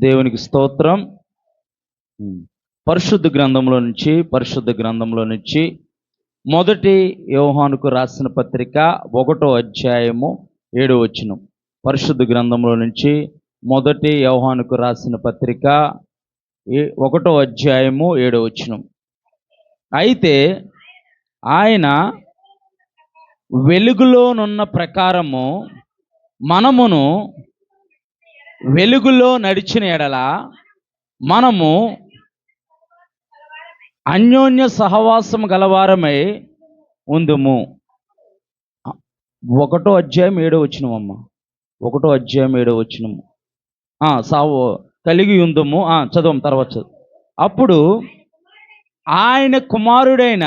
దేవునికి స్తోత్రం. పరిశుద్ధ గ్రంథంలో నుంచి మొదటి యోహానుకు రాసిన పత్రిక 1వ అధ్యాయము 7వ వచనం. పరిశుద్ధ గ్రంథంలో నుంచి మొదటి యోహానుకు రాసిన పత్రిక 1వ అధ్యాయము 7వ వచనం. అయితే ఆయన వెలుగులోనున్న ప్రకారము మనమును వెలుగులో నడిచిన ఎడల మనము అన్యోన్య సహవాసం గలవారమై ఉందుము. 1వ అధ్యాయం 7వ వచనం అమ్మ. 1వ అధ్యాయం 7వ వచనము. సావు కలిగి ఉందుము. చదవం తర్వాత చదువు. అప్పుడు ఆయన కుమారుడైన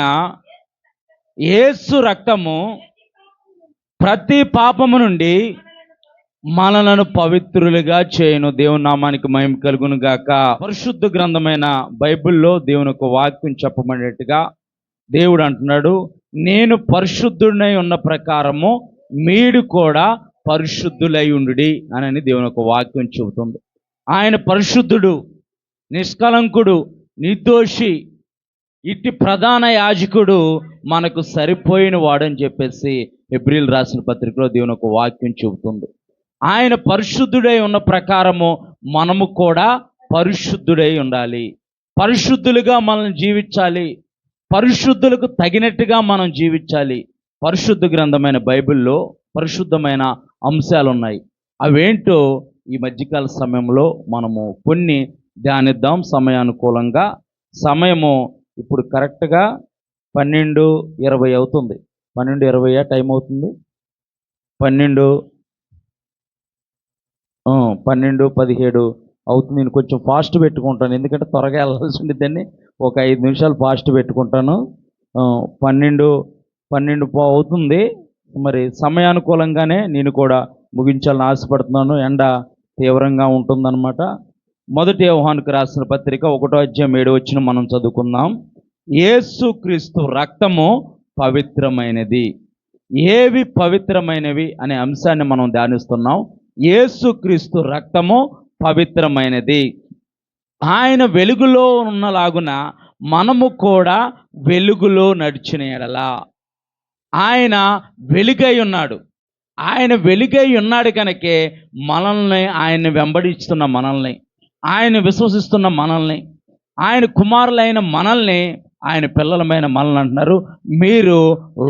యేసు రక్తము ప్రతి పాపము నుండి మనలను పవిత్రులుగా చేయును. దేవుని నామానికి మహిమ కలుగును గాక. పరిశుద్ధ గ్రంథమైన బైబిల్లో దేవుని ఒక వాక్యం చెప్పమనేట్టుగా దేవుడు అంటున్నాడు, నేను పరిశుద్ధుడై ఉన్న ప్రకారము మీరు కూడా పరిశుద్ధులై ఉండుడి అని దేవుని ఒక వాక్యం చెబుతుంది. ఆయన పరిశుద్ధుడు, నిష్కలంకుడు, నిర్దోషి, ఇట్టి ప్రధాన యాజకుడు మనకు సరిపోయిన వాడని చెప్పేసి హెబ్రీయులు రాసిన పత్రికలో దేవుని ఒక వాక్యం చెబుతుంది. ఆయన పరిశుద్ధుడై ఉన్న ప్రకారము మనము కూడా పరిశుద్ధుడై ఉండాలి. పరిశుద్ధులుగా మనం జీవించాలి. పరిశుద్ధులకు తగినట్టుగా మనం జీవించాలి. పరిశుద్ధ గ్రంథమైన బైబిల్లో పరిశుద్ధమైన అంశాలు ఉన్నాయి. అవేంటో ఈ మధ్యకాల సమయంలో మనము కొన్ని ధ్యానిద్దాం సమయానుకూలంగా. సమయము ఇప్పుడు కరెక్ట్గా 12:20 అవుతుంది. 12:20 టైం అవుతుంది. 12:17 అవుతుంది. నేను కొంచెం ఫాస్ట్ పెట్టుకుంటాను, ఎందుకంటే త్వరగా వెళ్ళాల్సి ఉండేదాన్ని. ఒక 5 నిమిషాలు ఫాస్ట్ పెట్టుకుంటాను. 12 అవుతుంది. మరి సమయానుకూలంగానే నేను కూడా ముగించాలని ఆశపడుతున్నాను. ఎండ తీవ్రంగా ఉంటుందన్నమాట. మొదటి యోహానుకు రాసిన పత్రిక 1వ అధ్యాయం 7వ వచనం మనం చదువుకుందాం. యేసుక్రీస్తు రక్తము పవిత్రమైనది. ఏవి పవిత్రమైనవి అనే అంశాన్ని మనం ధ్యానిస్తున్నాం. యేసుక్రీస్తు రక్తము పవిత్రమైనది. ఆయన వెలుగులో ఉన్నలాగున మనము కూడా వెలుగులో నడిచిన ఎడల. ఆయన వెలుగై ఉన్నాడు. ఆయన వెలుగై ఉన్నాడు కనుకే మనల్ని, ఆయన వెంబడిస్తున్న మనల్ని, ఆయన విశ్వసిస్తున్న మనల్ని, ఆయన కుమారులైన మనల్ని, ఆయన పిల్లలమైన మనల్ని అంటున్నారు, మీరు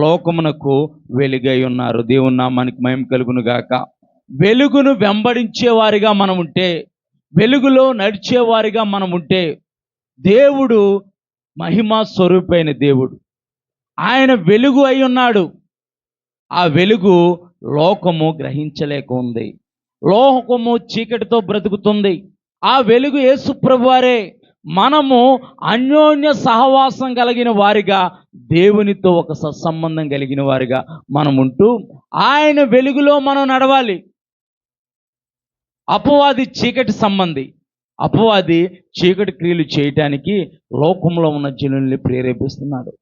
లోకమునకు వెలుగై ఉన్నారు. దేవుని నామానికి మహిమ కలుగును గాక. వెలుగును వెంబడించేవారిగా మనం ఉంటే, వెలుగులో నడిచేవారిగా మనం ఉంటే, దేవుడు మహిమా స్వరూపైన దేవుడు, ఆయన వెలుగు అయి ఉన్నాడు. ఆ వెలుగు లోకము గ్రహించలేక ఉంది. లోకము చీకటితో బ్రతుకుతుంది. ఆ వెలుగు యేసు ప్రభువారే. మనము అన్యోన్య సహవాసం కలిగిన వారిగా, దేవునితో ఒక సత్సంబంధం కలిగిన వారిగా మనం ఉంటూ ఆయన వెలుగులో మనం నడవాలి. అపవాది చీకటి సంబంధి. అపవాది చీకటి క్రియలు చేయటానికి లోకంలో ఉన్న జనుల్ని ప్రేరేపిస్తున్నాడు.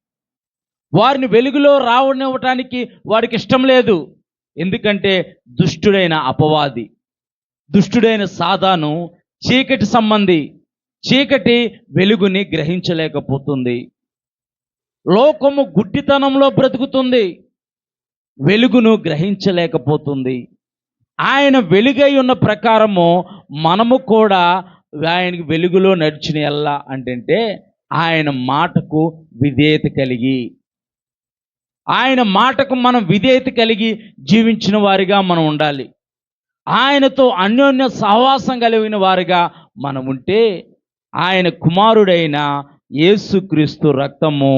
వారిని వెలుగులో రావనివ్వటానికి వాడికి ఇష్టం లేదు. ఎందుకంటే దుష్టుడైన అపవాది, దుష్టుడైన సాతాను చీకటి సంబంధి. చీకటి వెలుగుని గ్రహించలేకపోతుంది. లోకము గుడ్డితనంలో బ్రతుకుతుంది, వెలుగును గ్రహించలేకపోతుంది. ఆయన వెలుగై ఉన్న ప్రకారము మనము కూడా ఆయనకి వెలుగులో నడిచిన ఎలా అంటే ఆయన మాటకు విధేయత కలిగి, ఆయన మాటకు మనం విధేయత కలిగి జీవించిన వారిగా మనం ఉండాలి. ఆయనతో అన్యోన్య సహవాసం కలిగిన వారిగా మనం ఉంటే, ఆయన కుమారుడైన యేసుక్రీస్తు రక్తము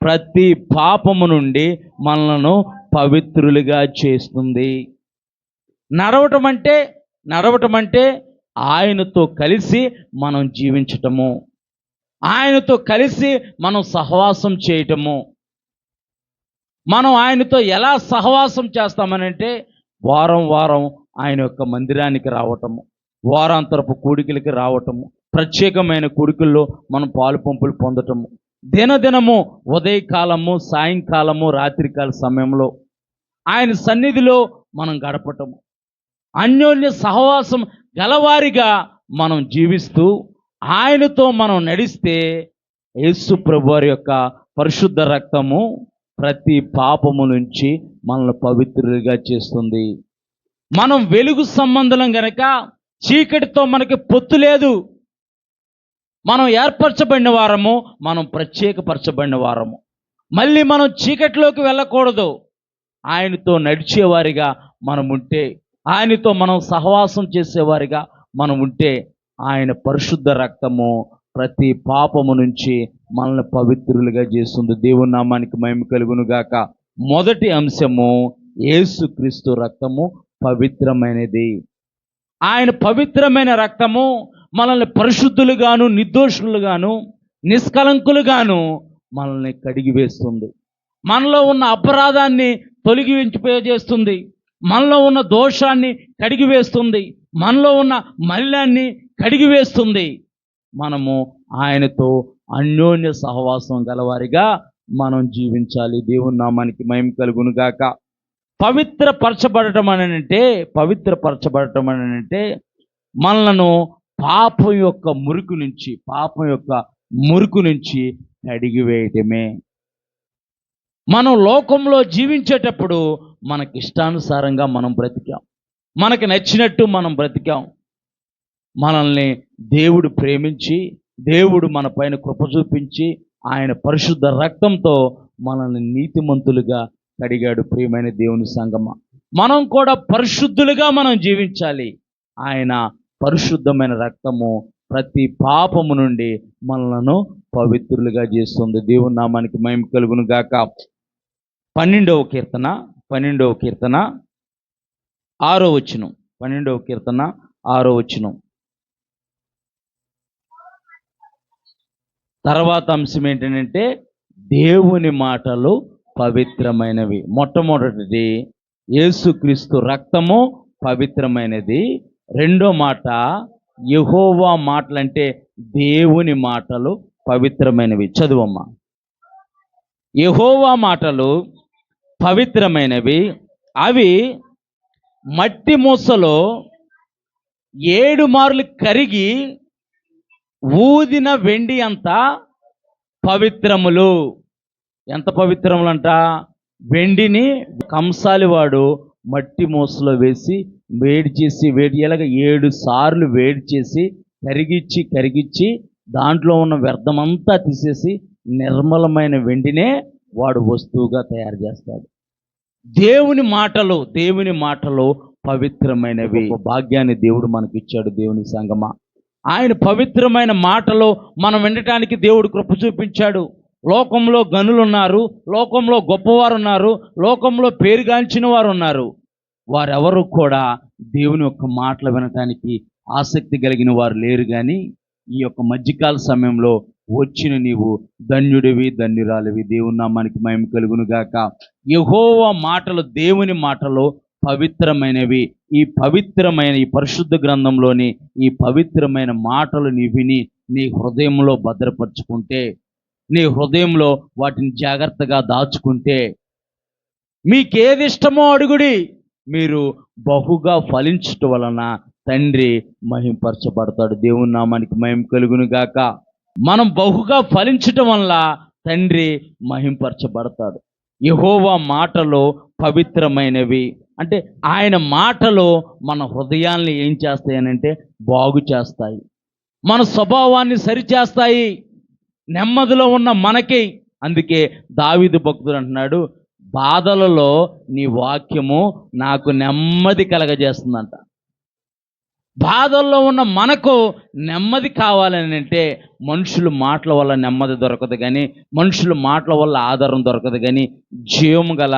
ప్రతి పాపము నుండి మనలను పవిత్రులుగా చేస్తుంది. నడవటం అంటే ఆయనతో కలిసి మనం జీవించటము, ఆయనతో కలిసి మనం సహవాసం చేయటము. మనం ఆయనతో ఎలా సహవాసం చేస్తామనంటే, వారం వారం ఆయన యొక్క మందిరానికి రావటము, వారాంతరపు కూడికలకి రావటము, ప్రత్యేకమైన కూడికల్లో మనం పాలు పంపులు పొందటము, దినదినము ఉదయకాలము, సాయంకాలము, రాత్రికాల సమయంలో ఆయన సన్నిధిలో మనం గడపటము, అన్యోన్య సహవాసం గలవారిగా మనం జీవిస్తూ ఆయనతో మనం నడిస్తే యేసు ప్రభువారి యొక్క పరిశుద్ధ రక్తము ప్రతి పాపము నుంచి మనల్ని పవిత్రులుగా చేస్తుంది. మనం వెలుగు సంబంధం గనక చీకటితో మనకి పొత్తు లేదు. మనం ఏర్పరచబడిన వారము, మనం ప్రత్యేకపరచబడిన వారము. మళ్ళీ మనం చీకటిలోకి వెళ్ళకూడదు. ఆయనతో నడిచేవారిగా మనం ఉంటే, ఆయనతో మనం సహవాసం చేసేవారిగా మనం ఉంటే, ఆయన పరిశుద్ధ రక్తము ప్రతి పాపము నుంచి మనల్ని పవిత్రులుగా చేస్తుంది. దేవుని నామానికి మహిమ కలుగును గాక. మొదటి అంశము, యేసుక్రీస్తు రక్తము పవిత్రమైనది. ఆయన పవిత్రమైన రక్తము మనల్ని పరిశుద్ధులుగాను, నిర్దోషులుగాను, నిష్కలంకులుగాను మనల్ని కడిగివేస్తుంది. మనలో ఉన్న అపరాధాన్ని తొలగించిపోయేస్తుంది. మనలో ఉన్న దోషాన్ని కడిగివేస్తుంది. మనలో ఉన్న మలినాన్ని కడిగివేస్తుంది. మనము ఆయనతో అన్యోన్య సహవాసం గలవారిగా మనం జీవించాలి. దేవుని నామానికి మహిమ కలుగును గాక. పవిత్రపరచబడటం అని అంటే మనలను పాపం యొక్క మురికి నుంచి కడిగివేయటమే. మనం లోకంలో జీవించేటప్పుడు మనకి ఇష్టానుసారంగా మనం బ్రతికాం, మనకి నచ్చినట్టు మనం బ్రతికాం. మనల్ని దేవుడు ప్రేమించి, దేవుడు మన పైన కృప చూపించి, ఆయన పరిశుద్ధ రక్తంతో మనల్ని నీతిమంతులుగా కడిగాడు. ప్రియమైన దేవుని సంగమ, మనం కూడా పరిశుద్ధులుగా మనం జీవించాలి. ఆయన పరిశుద్ధమైన రక్తము ప్రతి పాపము నుండి మనలను పవిత్రులుగా చేస్తుంది. దేవుని నామానికి మహిమ కలుగును గాక. 12వ కీర్తన 6వ వచనం. 12వ కీర్తన 6వ వచనం. తర్వాత అంశం ఏంటంటే దేవుని మాటలు పవిత్రమైనవి. మొట్టమొదటిది యేసుక్రీస్తు రక్తము పవిత్రమైనది. రెండో మాట యెహోవా మాటలంటే దేవుని మాటలు పవిత్రమైనవి. చదువమ్మా. యెహోవా మాటలు పవిత్రమైనవి, అవి మట్టి మూసలో 7 మార్లు కరిగి ఊదిన వెండి అంత పవిత్రములు. ఎంత పవిత్రములంట? వెండిని కంసాలివాడు మట్టి మూసలో వేసి వేడి చేసి 7 సార్లు వేడి చేసి కరిగిచ్చి దాంట్లో ఉన్న వ్యర్థమంతా తీసేసి నిర్మలమైన వెండినే వాడు వస్తువుగా తయారు చేస్తాడు. దేవుని మాటలు పవిత్రమైనవి. భాగ్యాన్ని దేవుడు మనకిచ్చాడు. దేవుని సంగమా, ఆయన పవిత్రమైన మాటలు మనం వినటానికి దేవుడు కృప చూపించాడు. లోకంలో గనులు ఉన్నారు, లోకంలో గొప్పవారు ఉన్నారు, లోకంలో పేరుగాంచిన వారు ఉన్నారు. వారెవరు కూడా దేవుని యొక్క మాటలు వినటానికి ఆసక్తి కలిగిన వారు లేరు. కానీ ఈ యొక్క మధ్యకాల సమయంలో వచ్చిన నీవు ధన్యుడివి, ధన్యురాలివి. దేవుని నామానికి మహిమ కలుగును గాక. యెహోవా మాటలు, దేవుని మాటలు పవిత్రమైనవి. ఈ పరిశుద్ధ గ్రంథంలోని ఈ పవిత్రమైన మాటలు నీ విని నీ హృదయంలో భద్రపరుచుకుంటే, నీ హృదయంలో వాటిని జాగ్రత్తగా దాచుకుంటే, మీకేది ఇష్టమో అడుగుడి, మీరు బహుగా ఫలించటం వలన తండ్రి మహింపరచబడతాడు. దేవుని నామానికి మహిమ కలుగును గాక. మనం బహుగా ఫలించటం వల్ల తండ్రి మహింపరచబడతాడు. యెహోవా మాటలు పవిత్రమైనవి అంటే ఆయన మాటలు మన హృదయాల్ని ఏం చేస్తాయనంటే బాగు చేస్తాయి, మన స్వభావాన్ని సరిచేస్తాయి, నెమ్మదిలో ఉన్న మనకి. అందుకే దావీదు భక్తుడు అంటున్నాడు, బాధలలో నీ వాక్యము నాకు నెమ్మది కలగజేస్తుందంట. బాధల్లో ఉన్న మనకు నెమ్మది కావాలని అంటే మనుషుల మాటల వల్ల నెమ్మది దొరకదు, కానీ మనుషుల మాటల వల్ల ఆధారం దొరకదు, కానీ జీవము గల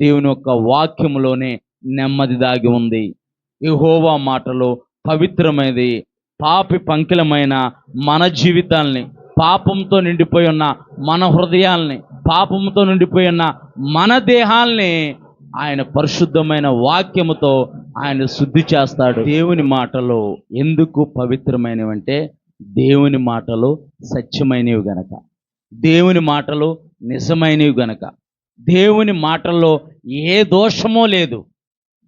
దేవుని యొక్క వాక్యములోనే నెమ్మది దాగి ఉంది. యెహోవా మాటలు పవిత్రమైనది. పాపి పంకిలమైన మన జీవితాల్ని, పాపంతో నిండిపోయి ఉన్న మన హృదయాల్ని, పాపంతో నిండిపోయి ఉన్న మన దేహాల్ని ఆయన పరిశుద్ధమైన వాక్యముతో ఆయన శుద్ధి చేస్తాడు. దేవుని మాటలు ఎందుకు పవిత్రమైనవి అంటే దేవుని మాటలు సత్యమైనవి గనక, దేవుని మాటలు నిజమైనవి గనక, దేవుని మాటల్లో ఏ దోషమో లేదు,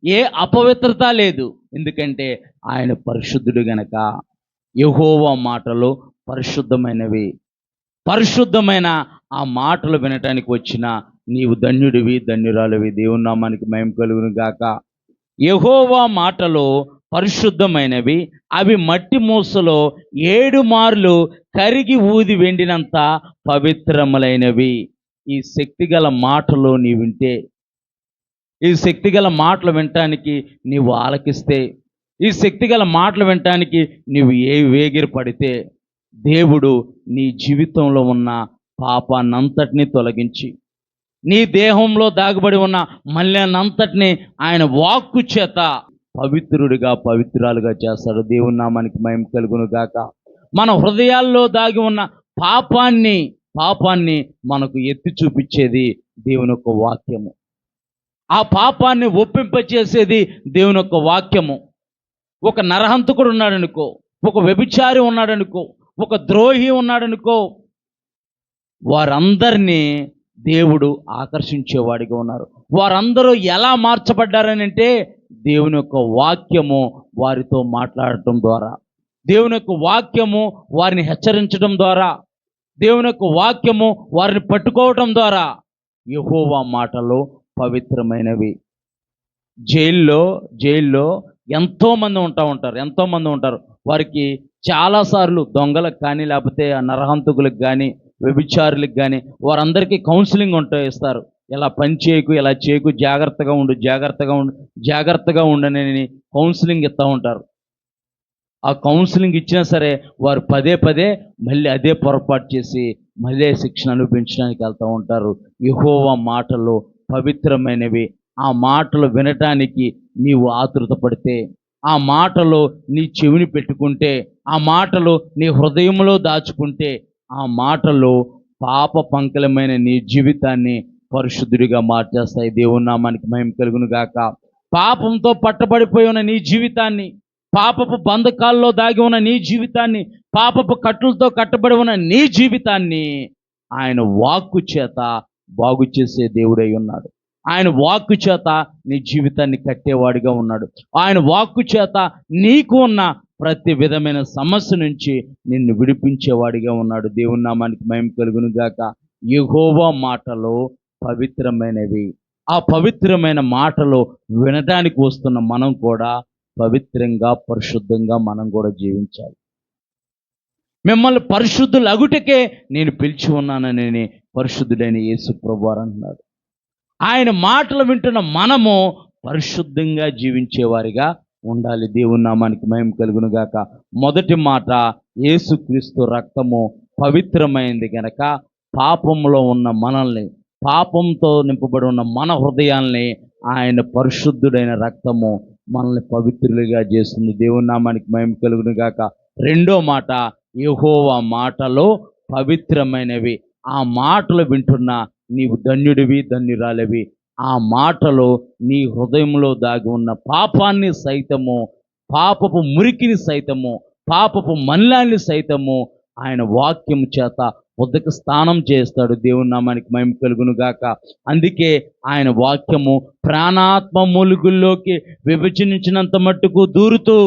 ఏ అపవిత్రత లేదు. ఎందుకంటే ఆయన పరిశుద్ధుడు గనక. యెహోవా మాటలు పరిశుద్ధమైనవి. పరిశుద్ధమైన ఆ మాటలు వినటానికి వచ్చిన నీవు ధన్యుడివి, ధన్యురాలివి. దేవుని నామానికి మహిమ కలుగును గాక. యెహోవా మాటలు పరిశుద్ధమైనవి, అవి మట్టి మూసలో 7 మార్లు కరిగి ఊది వెండినంత పవిత్రములైనవి. ఈ శక్తిగల మాటలు నీ వింటే, ఈ శక్తిగల మాటలు వినటానికి నీవు ఆలకిస్తే, ఈ శక్తిగల మాటలు వినటానికి నీవు వేగిర పడితే, దేవుడు నీ జీవితంలో ఉన్న పాపాన్నంతటినీ తొలగించి, నీ దేహంలో దాగబడి ఉన్న మలినాన్నంతటినీ ఆయన వాక్కు చేత పవిత్రుడిగా, పవిత్రాలుగా చేస్తాడు. దేవుని నామానికి మహిమ కలుగును గాక. మన హృదయాల్లో దాగి ఉన్న పాపాన్ని మనకు ఎత్తి చూపించేది దేవుని యొక్క వాక్యము. ఆ పాపాన్ని ఒప్పింపచేసేది దేవుని యొక్క వాక్యము. ఒక నరహంతకుడు ఉన్నాడనుకో, ఒక వ్యభిచారి ఉన్నాడనుకో, ఒక ద్రోహి ఉన్నాడనుకో, వారందరినీ దేవుడు ఆకర్షించేవాడిగా ఉన్నారు. వారందరూ ఎలా మార్చబడ్డారని అంటే, దేవుని యొక్క వాక్యము వారితో మాట్లాడటం ద్వారా, దేవుని యొక్క వాక్యము వారిని హెచ్చరించడం ద్వారా, దేవుని యొక్క వాక్యము వారిని పట్టుకోవటం ద్వారా. యెహోవా మాటలు పవిత్రమైనవి. జైల్లో ఎంతోమంది ఉంటారు. వారికి చాలాసార్లు దొంగలకు కానీ, లేకపోతే నరహంతకులకు కానీ, వ్యభిచారులకు కానీ, వారందరికీ కౌన్సిలింగ్ ఇస్తారు. ఇలా పని చేయకు, ఇలా చేయకు, జాగ్రత్తగా ఉండనని కౌన్సిలింగ్ ఇస్తూ ఉంటారు. ఆ కౌన్సిలింగ్ ఇచ్చినా సరే వారు పదే మళ్ళీ అదే పొరపాటు చేసి మళ్ళీ శిక్షణ అనుభవించడానికి వెళ్తూ ఉంటారు. యెహోవా మాటలు పవిత్రమైనవి. ఆ మాటలు వినటానికి నీవు ఆతృత పడితే, ఆ మాటలు నీ చెవిని పెట్టుకుంటే, ఆ మాటలు నీ హృదయంలో దాచుకుంటే, ఆ మాటలు పాప పంకలమైన నీ జీవితాన్ని పరిశుద్ధుడిగా మార్చేస్తాయి. దేవుని నామానికి మహిమ కలుగును గాక. పాపంతో పట్టబడిపోయి ఉన్న నీ జీవితాన్ని, పాపపు బంధకాల్లో దాగి ఉన్న నీ జీవితాన్ని, పాపపు కట్టులతో కట్టబడి ఉన్న నీ జీవితాన్ని ఆయన వాక్కు చేత బాగు చేసే దేవుడై ఉన్నాడు. ఆయన వాక్కు చేత నీ జీవితాన్ని కట్టేవాడిగా ఉన్నాడు. ఆయన వాక్కు చేత నీకు ఉన్న ప్రతి విధమైన సమస్య నుంచి నిన్ను విడిపించేవాడిగా ఉన్నాడు. దేవుని నామానికి మహిమ కలుగును గాక. యెహోవా మాటలు పవిత్రమైనవి. ఆ పవిత్రమైన మాటలు వినడానికి వస్తున్న మనం కూడా పవిత్రంగా, పరిశుద్ధంగా మనం కూడా జీవించాలి. మిమ్మల్ని పరిశుద్ధులు అగుటకే నేను పిలిచి ఉన్నానని పరిశుద్ధుడైన యేసు ప్రభువారు అంటున్నాడు. ఆయన మాటలు వింటున్న మనము పరిశుద్ధంగా జీవించేవారిగా ఉండాలి. దేవుని నామానికి మహిమ కలుగును గాక. మొదటి మాట, యేసుక్రీస్తు రక్తము పవిత్రమైంది గనక పాపంలో ఉన్న మనల్ని, పాపంతో నింపబడి ఉన్న మన హృదయాల్ని ఆయన పరిశుద్ధుడైన రక్తము మనల్ని పవిత్రులుగా చేస్తుంది. దేవుని నామానికి మహిమ కలుగును గాక. రెండో మాట, యెహోవా మాటలు పవిత్రమైనవి. ఆ మాటలు వింటున్న నీవు ధన్యుడివి, ధన్యురాలివి. ఆ మాటలు నీ హృదయంలో దాగి ఉన్న పాపాన్ని సైతము, పాపపు మురికిని సైతము, పాపపు మలినాన్ని సైతము ఆయన వాక్యం చేత ఉదక స్నానం చేస్తాడు. దేవుని నామానికి మహిమ కలుగును గాక. అందుకే ఆయన వాక్యము ప్రాణాత్మ మూలుగుల్లోకి విభజించినంత మట్టుకు దూరుతూ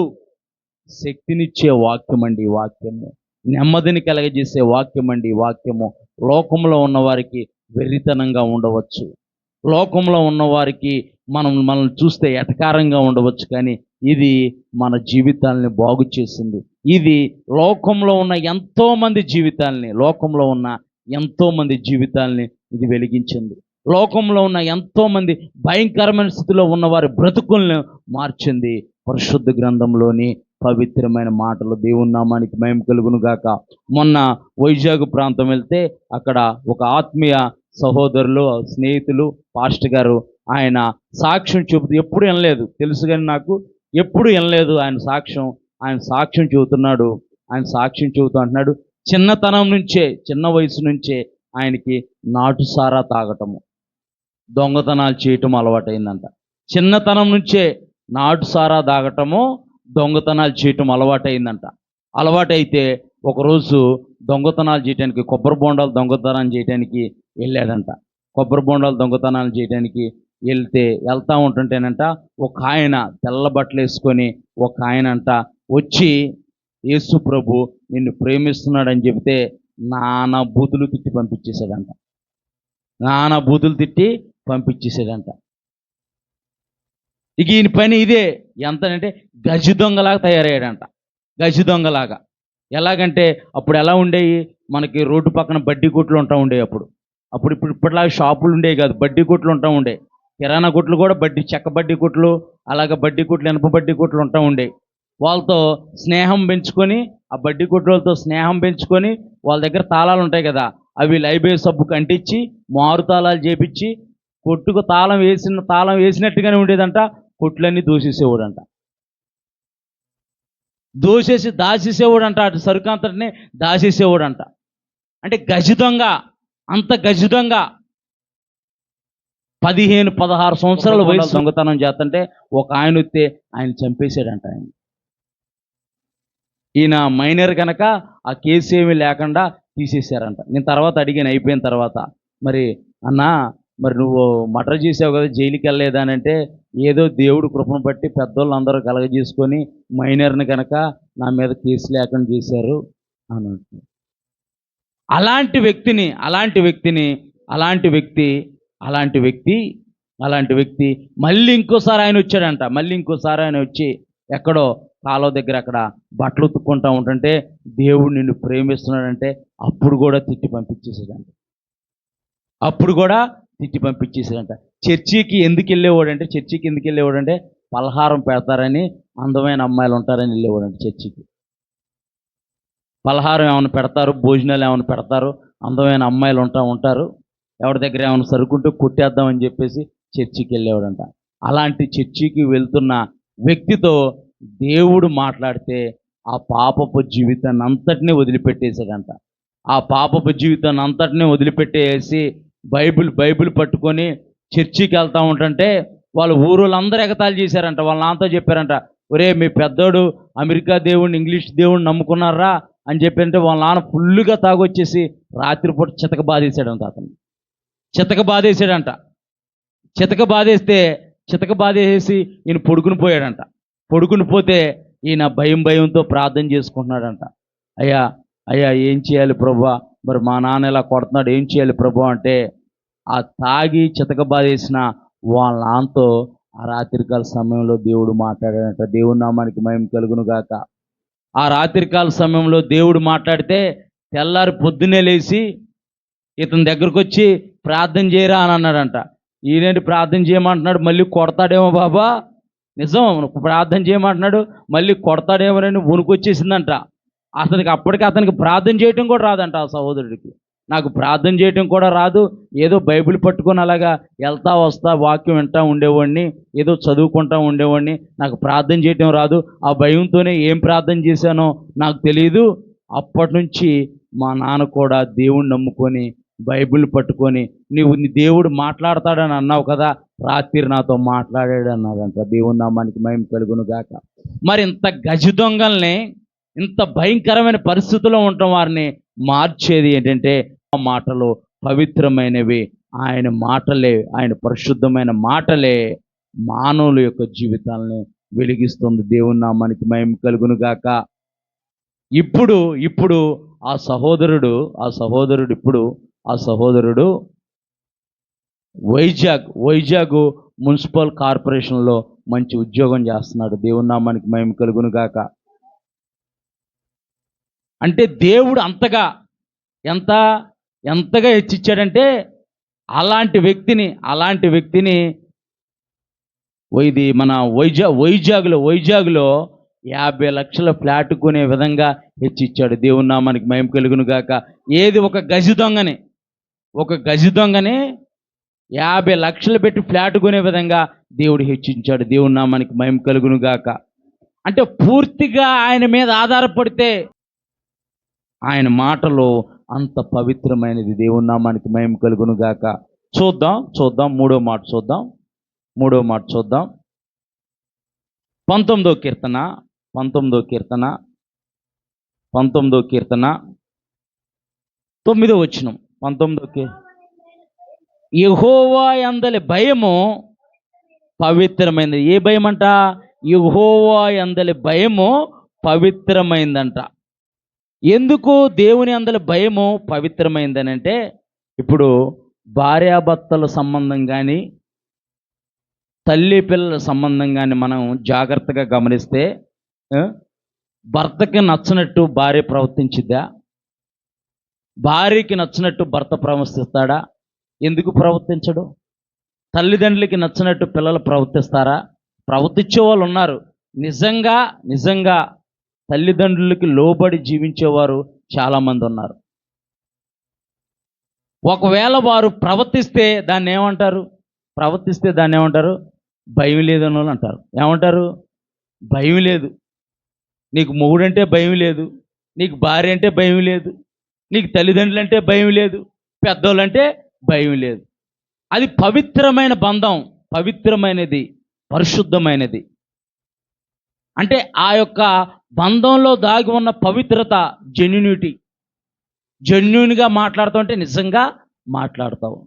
శక్తినిచ్చే వాక్యం అండి ఈ వాక్యము. నెమ్మదిని కలగజేసే వాక్యం అండి ఈ వాక్యము. లోకంలో ఉన్నవారికి వెర్రితనంగా ఉండవచ్చు, లోకంలో ఉన్నవారికి మనల్ని చూస్తే ఎటకారంగా ఉండవచ్చు, కానీ ఇది మన జీవితాలని బాగు చేసింది. ఇది లోకంలో ఉన్న ఎంతోమంది జీవితాలని ఇది వెలిగించింది. లోకంలో ఉన్న ఎంతోమంది భయంకరమైన స్థితిలో ఉన్నవారి బ్రతుకులను మార్చింది పరిశుద్ధ గ్రంథంలోని పవిత్రమైన మాటలు. దేవుని నామానికి మహిమ కలుగును గాక. మొన్న వైజాగ్ ప్రాంతం వెళ్తే అక్కడ ఒక ఆత్మీయ సహోదరులు, స్నేహితులు, పాస్టర్ గారు ఆయన సాక్ష్యం చెబుతూ, ఎప్పుడు వినలేదు తెలుసు కానీ నాకు ఎప్పుడు వినలేదు ఆయన సాక్ష్యం చెబుతున్నాడు. ఆయన సాక్ష్యం చెబుతూ అంటున్నాడు, చిన్న వయసు నుంచే ఆయనకి నాటుసారా తాగటము, దొంగతనాలు చేయటం అలవాటైందంట. చిన్నతనం నుంచే నాటుసారా తాగటము, దొంగతనాలు చేయటం అలవాటైందంట. అలవాటైతే ఒకరోజు దొంగతనాలు చేయడానికి, కొబ్బరి బొండాలు దొంగతనాలు చేయడానికి వెళ్ళాడంట. కొబ్బరి బొండాలు దొంగతనాలు చేయడానికి వెళ్తా ఉంటుంటేనంట ఒక ఆయన తెల్ల బట్టలు వేసుకొని ఒక ఆయన అంట వచ్చి యేసు ప్రభు నిన్ను ప్రేమిస్తున్నాడని చెబితే నానా బూతులు తిట్టి పంపించేశాడంట. నానా బూతులు తిట్టి పంపించేశాడంట. ఇక ఈయన పని ఇదే. ఎంతనంటే గజి దొంగలాగా తయారయ్యాడంట. గజి దొంగలాగా. ఎలాగంటే అప్పుడు ఎలా ఉండేవి, మనకి రోడ్డు పక్కన బడ్డీ కొట్లు ఉంటా ఉండేవి. ఇప్పుడు ఇప్పటిలాగా షాపులు ఉండేవి కాదు, బడ్డీ కొట్లు ఉంటా ఉండే. కిరాణా కొట్లు కూడా చెక్క బడ్డీ కొట్లు, అలాగ బడ్డీ కొట్లు, ఇనప బడ్డీ కొట్లు ఉంటా ఉండే. వాళ్ళతో స్నేహం పెంచుకొని, ఆ బడ్డీ కొట్లతో స్నేహం పెంచుకొని, వాళ్ళ దగ్గర తాళాలు ఉంటాయి కదా, అవి లైబే సబ్బుకి అంటించి మారు తాళాలు చేపించి కొట్టుకు తాళం వేసినట్టుగానే ఉండేదంట. కొట్లన్నీ దూసేసేవాడంట. దాచేసేవాడంట. అటు సరుకు అంతటిని దాచేసేవాడంట. అంటే గజి దొంగ, అంత గజి దొంగ. 15-16 సంవత్సరాల వయసు దొంగతనం చేస్తుంటే ఒక ఆయన వస్తే ఆయన చంపేశాడంట. ఈయన మైనర్ కనుక ఆ కేసు ఏమీ లేకుండా తీసేశారంట. నేను తర్వాత అడిగాను అయిపోయిన తర్వాత, మరి అన్నా మరి నువ్వు మర్డర్ చేసావు కదా, జైలుకి వెళ్ళలేదా అని అంటే, ఏదో దేవుడు కృపను బట్టి పెద్దోళ్ళు అందరూ కలగజేసుకొని మైనర్ని కనుక నా మీద కేసు లేకుండా చేశారు అన్నట్టు. అలాంటి వ్యక్తి మళ్ళీ ఇంకోసారి ఆయన వచ్చి ఎక్కడో కాలువ దగ్గర అక్కడ బట్టలు ఉతుక్కుంటా ఉంటుంటే దేవుడు నిన్ను ప్రేమిస్తున్నాడంటే అప్పుడు కూడా తిట్టి పంపించేసాడంట. చర్చికి ఎందుకు వెళ్ళేవాడంటే పలహారం పెడతారని, అందమైన అమ్మాయిలు ఉంటారని వెళ్ళేవాడంట చర్చికి. పలహారం ఏమైనా పెడతారు, భోజనాలు ఏమైనా పెడతారు, అందమైన అమ్మాయిలు ఉంటారు, ఎవరి దగ్గర ఏమైనా సరుకుంటూ కొట్టేద్దామని చెప్పేసి చర్చికి వెళ్ళేవాడంట. అలాంటి చర్చికి వెళ్తున్న వ్యక్తితో దేవుడు మాట్లాడితే ఆ పాపపు జీవితాన్ని అంతటినీ వదిలిపెట్టేసి బైబిల్ పట్టుకొని చర్చికి వెళ్తూ ఉంటుంటే వాళ్ళ ఊరోళ్ళందరూ ఎగతాళి చేశారంట. వాళ్ళ నాన్నతో చెప్పారంట, ఒరే మీ పెద్దోడు అమెరికా దేవుడిని, ఇంగ్లీష్ దేవుడిని నమ్ముకున్నారా అని చెప్పంటే వాళ్ళ నాన్న ఫుల్గా తాగొచ్చేసి రాత్రిపూట చితక బాధేసి ఈయన పొడుకుని పోతే ఈయన భయంతో ప్రార్థన చేసుకుంటున్నాడంట. అయ్యా ఏం చేయాలి ప్రభువా, మరి మా నాన్న ఇలా కొడుతున్నాడు, ఏం చేయాలి ప్రభువా అంటే, ఆ తాగి చితక బాధేసిన వాళ్ళ నాన్నతో ఆ రాత్రికాల సమయంలో దేవుడు మాట్లాడాడంట. దేవుని నామానికి మహిమ కలుగును గాక. ఆ రాత్రికాల సమయంలో దేవుడు మాట్లాడితే తెల్లారి పొద్దున్నే లేచి ఇతని దగ్గరకు వచ్చి ప్రార్థన చేయరా అని అన్నాడంట. ఈయనేంటి ప్రార్థన చేయమంటున్నాడు, మళ్ళీ కొడతాడేమో బాబా, నిజం ప్రార్థన చేయమంటున్నాడు మళ్ళీ కొడతాడేమోనని వణుకొచ్చేసిందంట. అతనికి ప్రార్థన చేయటం కూడా రాదంట. ఆ సహోదరుడికి, నాకు ప్రార్థన చేయటం కూడా రాదు, ఏదో బైబిల్ పట్టుకొని అలాగా వెళ్తా వస్తా వాక్యం వింటా ఉండేవాడిని, ఏదో చదువుకుంటా ఉండేవాడిని, నాకు ప్రార్థన చేయటం రాదు, ఆ భయంతోనే ఏం ప్రార్థన చేశానో నాకు తెలియదు. అప్పటి నుంచి మా నాన్న కూడా దేవుణ్ణి నమ్ముకొని బైబిల్ పట్టుకొని, నీ దేవుడు మాట్లాడతాడని అన్నావు కదా, రాత్రి నాతో మాట్లాడాడు అన్నాడంట. దేవుని నామానికి మహిమ కలుగును గాక. మరి ఇంత గజి దొంగల్ని, ఇంత భయంకరమైన పరిస్థితుల్లో ఉండటం వారిని మార్చేది ఏంటంటే ఆ మాటలు పవిత్రమైనవి. ఆయన మాటలే, ఆయన పరిశుద్ధమైన మాటలే మానవుల యొక్క జీవితాలని వెలిగిస్తుంది. దేవుని నామానికి మహిమ కలుగును గాక. ఇప్పుడు ఆ సహోదరుడు వైజాగ్ మున్సిపల్ కార్పొరేషన్లో మంచి ఉద్యోగం చేస్తున్నాడు. దేవుని నామానికి మహిమ కలుగును గాక. అంటే దేవుడు ఎంతగా హెచ్చిచ్చాడంటే అలాంటి వ్యక్తిని ఇది మన వైజాగ్లో 50 లక్షల ఫ్లాట్ కొనే విధంగా హెచ్చిచ్చాడు. దేవుని నామానికి మహిమ కలుగును గాక. ఏది ఒక గజి దొంగని 50 లక్షలు పెట్టి ఫ్లాట్ కొనే విధంగా దేవుడు హెచ్చించాడు. దేవుని నామానికి మహిమ కలుగును గాక. అంటే పూర్తిగా ఆయన మీద ఆధారపడితే ఆయన మాటలు అంత పవిత్రమైనది. దేవుని నామానికి మహిమ కలుగును గాక. చూద్దాం మూడో మాట చూద్దాం. 19వ కీర్తన 9వ వచనం. 19 యెహోవా యందలి భయము పవిత్రమైనది. ఏ భయం అంట? యెహోవా యందలి భయము పవిత్రమైందంట. ఎందుకు దేవుని అందలి భయము పవిత్రమైందనంటే, ఇప్పుడు భార్యాభర్తల సంబంధం కానీ, తల్లి పిల్లల సంబంధం కానీ మనం జాగ్రత్తగా గమనిస్తే, ఆ, భర్తకి నచ్చినట్టు భార్య ప్రవర్తించిద్దా? భార్యకి నచ్చినట్టు భర్త ప్రవర్తిస్తాడా? ఎందుకు ప్రవర్తించడు? తల్లిదండ్రులకి నచ్చినట్టు పిల్లలు ప్రవర్తిస్తారా? ప్రవర్తించే వాళ్ళు ఉన్నారు. నిజంగా నిజంగా తల్లిదండ్రులకి లోబడి జీవించేవారు చాలామంది ఉన్నారు. ఒకవేళ వారు ప్రవర్తిస్తే దాన్ని ఏమంటారు? భయం లేదని వాళ్ళు అంటారు. ఏమంటారు? భయం లేదు. నీకు మొగుడంటే భయం లేదు, నీకు భార్య అంటే భయం లేదు, నీకు తల్లిదండ్రులు అంటే భయం లేదు, పెద్దోళ్ళంటే భయం లేదు. అది పవిత్రమైన బంధం, పవిత్రమైనది, పరిశుద్ధమైనది. అంటే ఆ యొక్క బంధంలో దాగి ఉన్న పవిత్రత, జెన్యూన్గా మాట్లాడుతావు అంటే నిజంగా మాట్లాడతావు.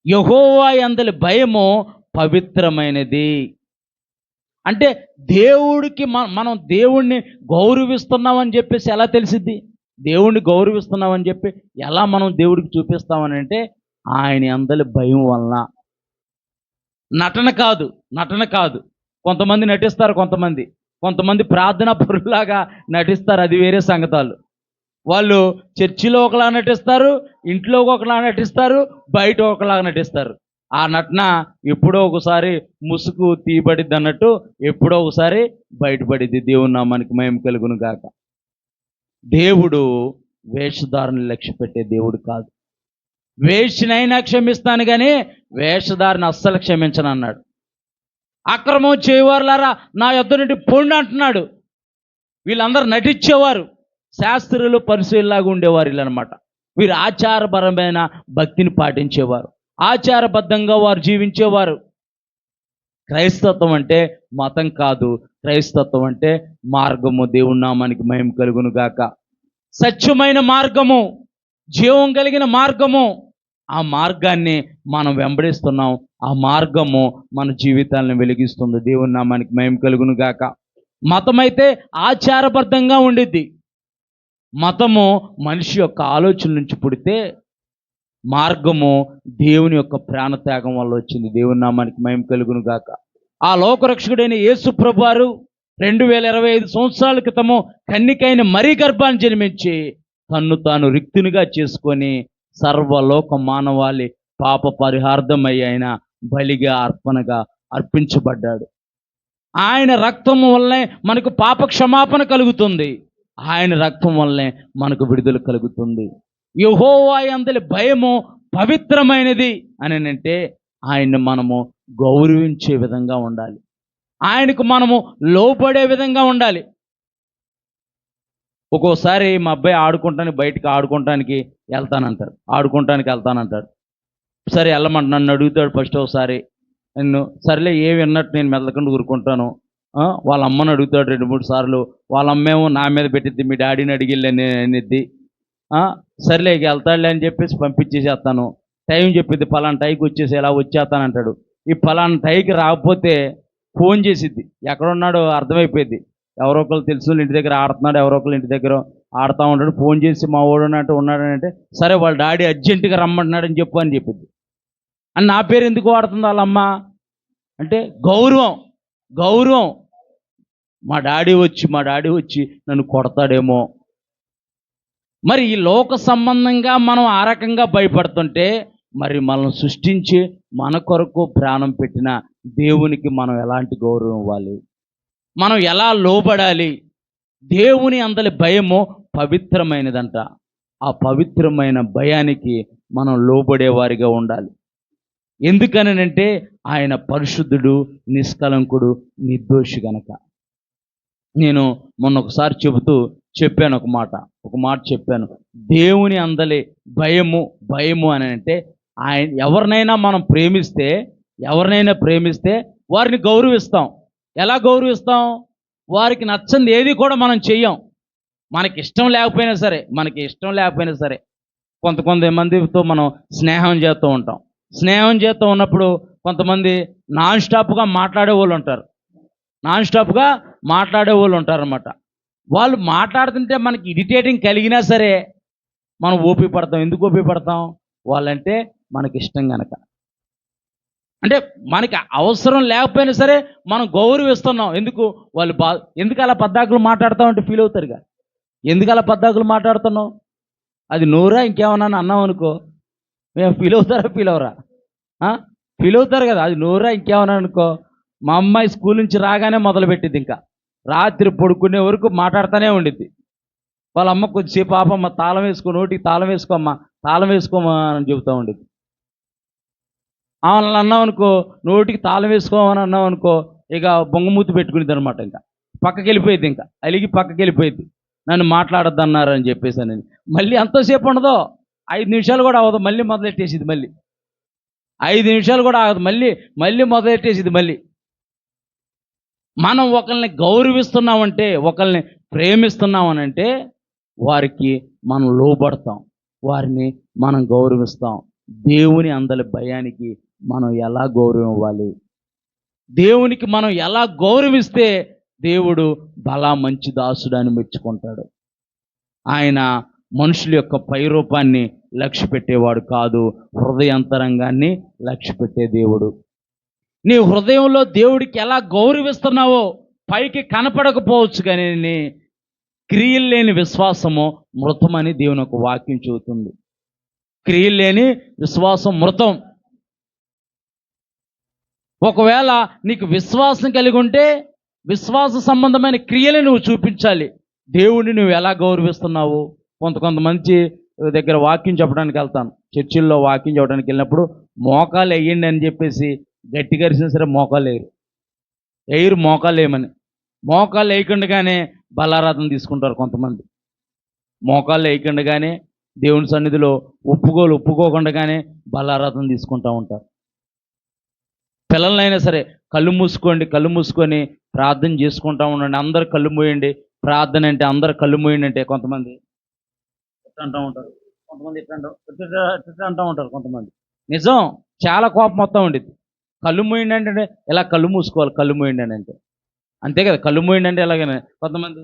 యెహోవా యందలి భయము పవిత్రమైనది. అంటే దేవుడికి మనం దేవుణ్ణి గౌరవిస్తున్నామని చెప్పేసి ఎలా తెలిసిద్ది? దేవుణ్ణి గౌరవిస్తున్నామని చెప్పి ఎలా మనం దేవుడికి చూపిస్తామని అంటే, ఆయన అందలి భయం వలన. నటన కాదు. కొంతమంది నటిస్తారు, కొంతమంది ప్రార్థనా పరులాగా నటిస్తారు. అది వేరే సంగతాలు. వాళ్ళు చర్చిలో ఒకలా నటిస్తారు, ఇంట్లో ఒకలా నటిస్తారు, బయట ఒకలా నటిస్తారు. ఆ నటన ఎప్పుడో ఒకసారి ముసుగు తీయబడిద్ది అన్నట్టు ఎప్పుడో ఒకసారి బయటపడిద్ది. దేవుని నామానికి మహిమ కలుగును గాక. దేవుడు వేషధారణ లక్ష్య పెట్టే దేవుడు కాదు. వేషనైనా క్షమిస్తాను కానీ వేషధారణ అస్సలు క్షమించను అన్నాడు. అక్రమం చేయవారులారా నా యొద్ద నుండి పొండి అంటున్నాడు. వీళ్ళందరూ నటించేవారు, శాస్త్రులు పరిశీలిలాగా ఉండేవారు వీళ్ళనమాట. వీరు ఆచారపరమైన భక్తిని పాటించేవారు, ఆచారబద్ధంగా వారు జీవించేవారు. క్రైస్తత్వం అంటే మతం కాదు, క్రైస్తత్వం అంటే మార్గము. దేవుని నామానికి మహిమ కలుగును గాక. సత్యమైన మార్గము, జీవం కలిగిన మార్గము. ఆ మార్గాన్ని మనం వెంబడిస్తున్నాం. ఆ మార్గము మన జీవితాలను వెలిగిస్తుంది. దేవుని నామానికి మహిమ కలుగును గాక. మతం అయితే ఆచారబద్ధంగా ఉండిద్ది. మతము మనిషి యొక్క ఆలోచన నుంచి పుడితే, మార్గము దేవుని యొక్క ప్రాణత్యాగం వల్ల వచ్చింది. దేవుని నామానికి మహిమ కలుగును గాక. ఆ లోకరక్షకుడైన యేసు ప్రభువారు 2025 సంవత్సరాల క్రితము కన్నికైన మరీ గర్భాన్ని జన్మించి తన్ను తాను రిక్తునిగా చేసుకొని సర్వలోక మానవాళి పాప పరిహార్థమై ఆయన బలిగా, అర్పణగా అర్పించబడ్డాడు. ఆయన రక్తము వల్లనే మనకు పాప క్షమాపణ కలుగుతుంది. ఆయన రక్తం వల్లనే మనకు విడుదల కలుగుతుంది. యెహోవా యందలి భయము పవిత్రమైనది అని అంటే ఆయన్ని మనము గౌరవించే విధంగా ఉండాలి, ఆయనకు మనము లోబడే విధంగా ఉండాలి. ఒక్కోసారి మా అబ్బాయి బయటికి ఆడుకుంటానికి వెళ్తానంటాడు. సరే వెళ్ళమంట, నన్ను అడుగుతాడు ఫస్ట్ ఒకసారి. సరేలే ఏమి విన్నట్టు నేను మెదలకుండా ఊరుకుంటాను. వాళ్ళ అమ్మని అడుగుతాడు 2-3 సార్లు. వాళ్ళ అమ్మేమో నా మీద పెట్టిద్ది, మీ డాడీని అడిగిల్లని అనిద్ది. సరేలే ఇక వెళ్తాడులే అని చెప్పేసి పంపించేసేస్తాను. టైం చెప్పిద్ది, పలానా టైంకి వచ్చేసి ఎలా వచ్చేస్తానంటాడు. ఈ పలానా టైంకి రాకపోతే ఫోన్ చేసిద్ది, ఎక్కడున్నాడో అర్థమైపోయింది. ఎవరో ఒకరు తెలుసు ఇంటి దగ్గర ఆడుతున్నాడు, ఎవరో ఒకరు ఇంటి దగ్గర ఆడుతూ ఉంటాడు. ఫోన్ చేసి మా వాడు ఉన్నాడనంటే సరే వాళ్ళ డాడీ అర్జెంటుగా రమ్మంటున్నాడని చెప్పు అని చెప్పింది. అని నా పేరు ఎందుకు వాడుతుంది వాళ్ళమ్మ అంటే గౌరవం. మా డాడీ వచ్చి నన్ను కొడతాడేమో. మరి ఈ లోక సంబంధంగా మనం ఆ రకంగా భయపడుతుంటే, మరి మనం సృష్టించి మన కొరకు ప్రాణం పెట్టిన దేవునికి మనం ఎలాంటి గౌరవం ఇవ్వాలి, మనం ఎలా లోబడాలి? దేవుని అందలి భయము పవిత్రమైనదంట. ఆ పవిత్రమైన భయానికి మనం లోబడే వారిగా ఉండాలి. ఎందుకనంటే ఆయన పరిశుద్ధుడు, నిష్కలంకుడు, నిర్దోషి గనక. నేను మొన్న ఒకసారి చెప్పాను ఒక మాట చెప్పాను. దేవుని అందలి భయము అని అంటే ఆయన ఎవరినైనా ప్రేమిస్తే వారిని గౌరవిస్తాం. ఎలా గౌరవిస్తాం? వారికి నచ్చంది ఏది కూడా మనం చెయ్యం. మనకి ఇష్టం లేకపోయినా సరే కొంతమందితో మనం స్నేహం చేస్తూ ఉన్నప్పుడు కొంతమంది నాన్ స్టాప్గా మాట్లాడే వాళ్ళు ఉంటారు అన్నమాట. వాళ్ళు మాట్లాడుతుంటే మనకి ఇరిటేటింగ్ కలిగినా సరే మనం ఓపిక పడతాం. ఎందుకు ఓపిక పడతాం? వాళ్ళంటే మనకి ఇష్టం గనక. అంటే మనకి అవసరం లేకపోయినా సరే మనం గౌరవిస్తున్నాం. ఎందుకు? వాళ్ళు ఎందుకు అలా పద్దాకులు మాట్లాడతావు అంటే ఫీల్ అవుతారుగా. ఎందుకు అలా పద్దాకులు మాట్లాడుతున్నావు? అది నోరా ఇంకేమన్నా అన్నాం అనుకో, మేము ఫీల్ అవుతారా? ఫీల్ అవరా? ఫీల్ అవుతారు కదా. అది నోరా ఇంకేమన్నా అనుకో, మా అమ్మాయి స్కూల్ నుంచి రాగానే మొదలుపెట్టింది ఇంకా. రాత్రి పడుకునే వరకు మాట్లాడుతూనే ఉండిద్ది. వాళ్ళ అమ్మ కొద్దిసేపు పాపమ్మ తాళం వేసుకో, నోటికి తాళం వేసుకోమ్మా, తాళం వేసుకోమా అని చెబుతూ ఉండిద్ది. ఆమెను అన్నాం అనుకో, నోటికి తాళం వేసుకోమని అన్నాం అనుకో, ఇక బొంగమూతి పెట్టుకునేది అనమాట. ఇంకా పక్కకి వెళ్ళిపోయింది, ఇంకా అలిగి పక్కకి వెళ్ళిపోయింది. నన్ను మాట్లాడొద్దన్నారని చెప్పేసానని. మళ్ళీ ఎంతోసేపు ఉండదో, 5 నిమిషాలు కూడా అవ్వదు, మళ్ళీ మొదలెట్టేసింది. మళ్ళీ 5 నిమిషాలు కూడా ఆగదు, మళ్ళీ మళ్ళీ మొదలెట్టేసింది. మళ్ళీ మనం ఒకరిని గౌరవిస్తున్నామంటే, ఒకరిని ప్రేమిస్తున్నామనంటే వారికి మనం లోబడతాం, వారిని మనం గౌరవిస్తాం. దేవుని అందలి భయానికి మనం ఎలా గౌరవం ఇవ్వాలి? దేవునికి మనం ఎలా గౌరవిస్తే దేవుడు బలా మంచి దాసుడని మెచ్చుకుంటాడు. ఆయన మనుషుల యొక్క పైరూపాన్ని లక్ష్య పెట్టేవాడు కాదు, హృదయాంతరంగాన్ని లక్ష్య పెట్టే దేవుడు. నీ హృదయంలో దేవుడికి ఎలా గౌరవిస్తున్నావో పైకి కనపడకపోవచ్చు, కానీ క్రియలు లేని విశ్వాసము మృతమని దేవుని ఒక వాక్యం చెబుతుంది. క్రియలు లేని విశ్వాసం మృతం. ఒకవేళ నీకు విశ్వాసం కలిగి ఉంటే విశ్వాస సంబంధమైన క్రియలు నువ్వు చూపించాలి. దేవుడిని నువ్వు ఎలా గౌరవిస్తున్నావు? కొంతమంది దగ్గర వాక్యం చెప్పడానికి వెళ్తాను, చర్చిల్లో వాక్యం చెప్పడానికి వెళ్ళినప్పుడు మోకాలు వేయండి అని చెప్పేసి గట్టిగా అరిసినా సరే మోకాలు వేయరు. మోకాలు వేయమని, మోకాలు వేయకుండానే బలారాధన తీసుకుంటారు కొంతమంది. మోకాళ్ళు వేయకుండానే దేవుని సన్నిధిలో ఒప్పుకోకుండానే బలారాధన తీసుకుంటూ ఉంటారు. పిల్లలైనా సరే కళ్ళు మూసుకొని ప్రార్థన చేసుకుంటూ ఉండండి. అందరు కళ్ళు మూయండి, ప్రార్థన అంటే అందరు కళ్ళు మూయండి అంటే కొంతమంది అంటూ ఉంటారు, కొంతమంది ఇట్లా అంటూ ఉంటారు. కొంతమంది నిజం చాలా కోపం మొత్తం ఉండేది. కళ్ళు మూయండి అంటే ఇలా కళ్ళు మూసుకోవాలి, కళ్ళు మూయండి అని అంటే అంతే కదా. కళ్ళు మూయండి అంటే ఎలాగైనా కొంతమంది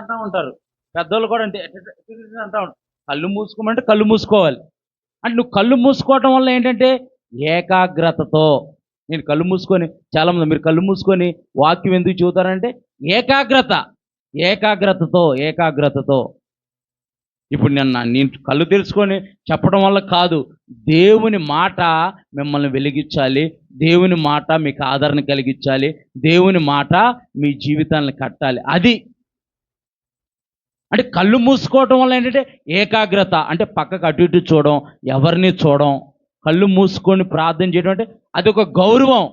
అంటూ ఉంటారు. పెద్దోళ్ళు కూడా అంటే అంటూ ఉంటారు. కళ్ళు మూసుకోమంటే కళ్ళు మూసుకోవాలి. అంటే నువ్వు కళ్ళు మూసుకోవటం వల్ల ఏంటంటే ఏకాగ్రతతో, నేను కళ్ళు మూసుకొని, చాలామంది మీరు కళ్ళు మూసుకొని వాక్యం ఎందుకు చూతారంటే ఏకాగ్రతతో. ఇప్పుడు నేను కళ్ళు తెరుచుకొని చెప్పడం వల్ల కాదు, దేవుని మాట మిమ్మల్ని వెలిగించాలి, దేవుని మాట మీకు ఆదరణ కలిగించాలి, దేవుని మాట మీ జీవితాన్ని కట్టాలి. అది అంటే కళ్ళు మూసుకోవటం వల్ల ఏంటంటే ఏకాగ్రత, అంటే పక్కకు అటు ఇటు చూడడం, ఎవరిని చూడడం. కళ్ళు మూసుకొని ప్రార్థన చేయడం అంటే అదొక గౌరవం.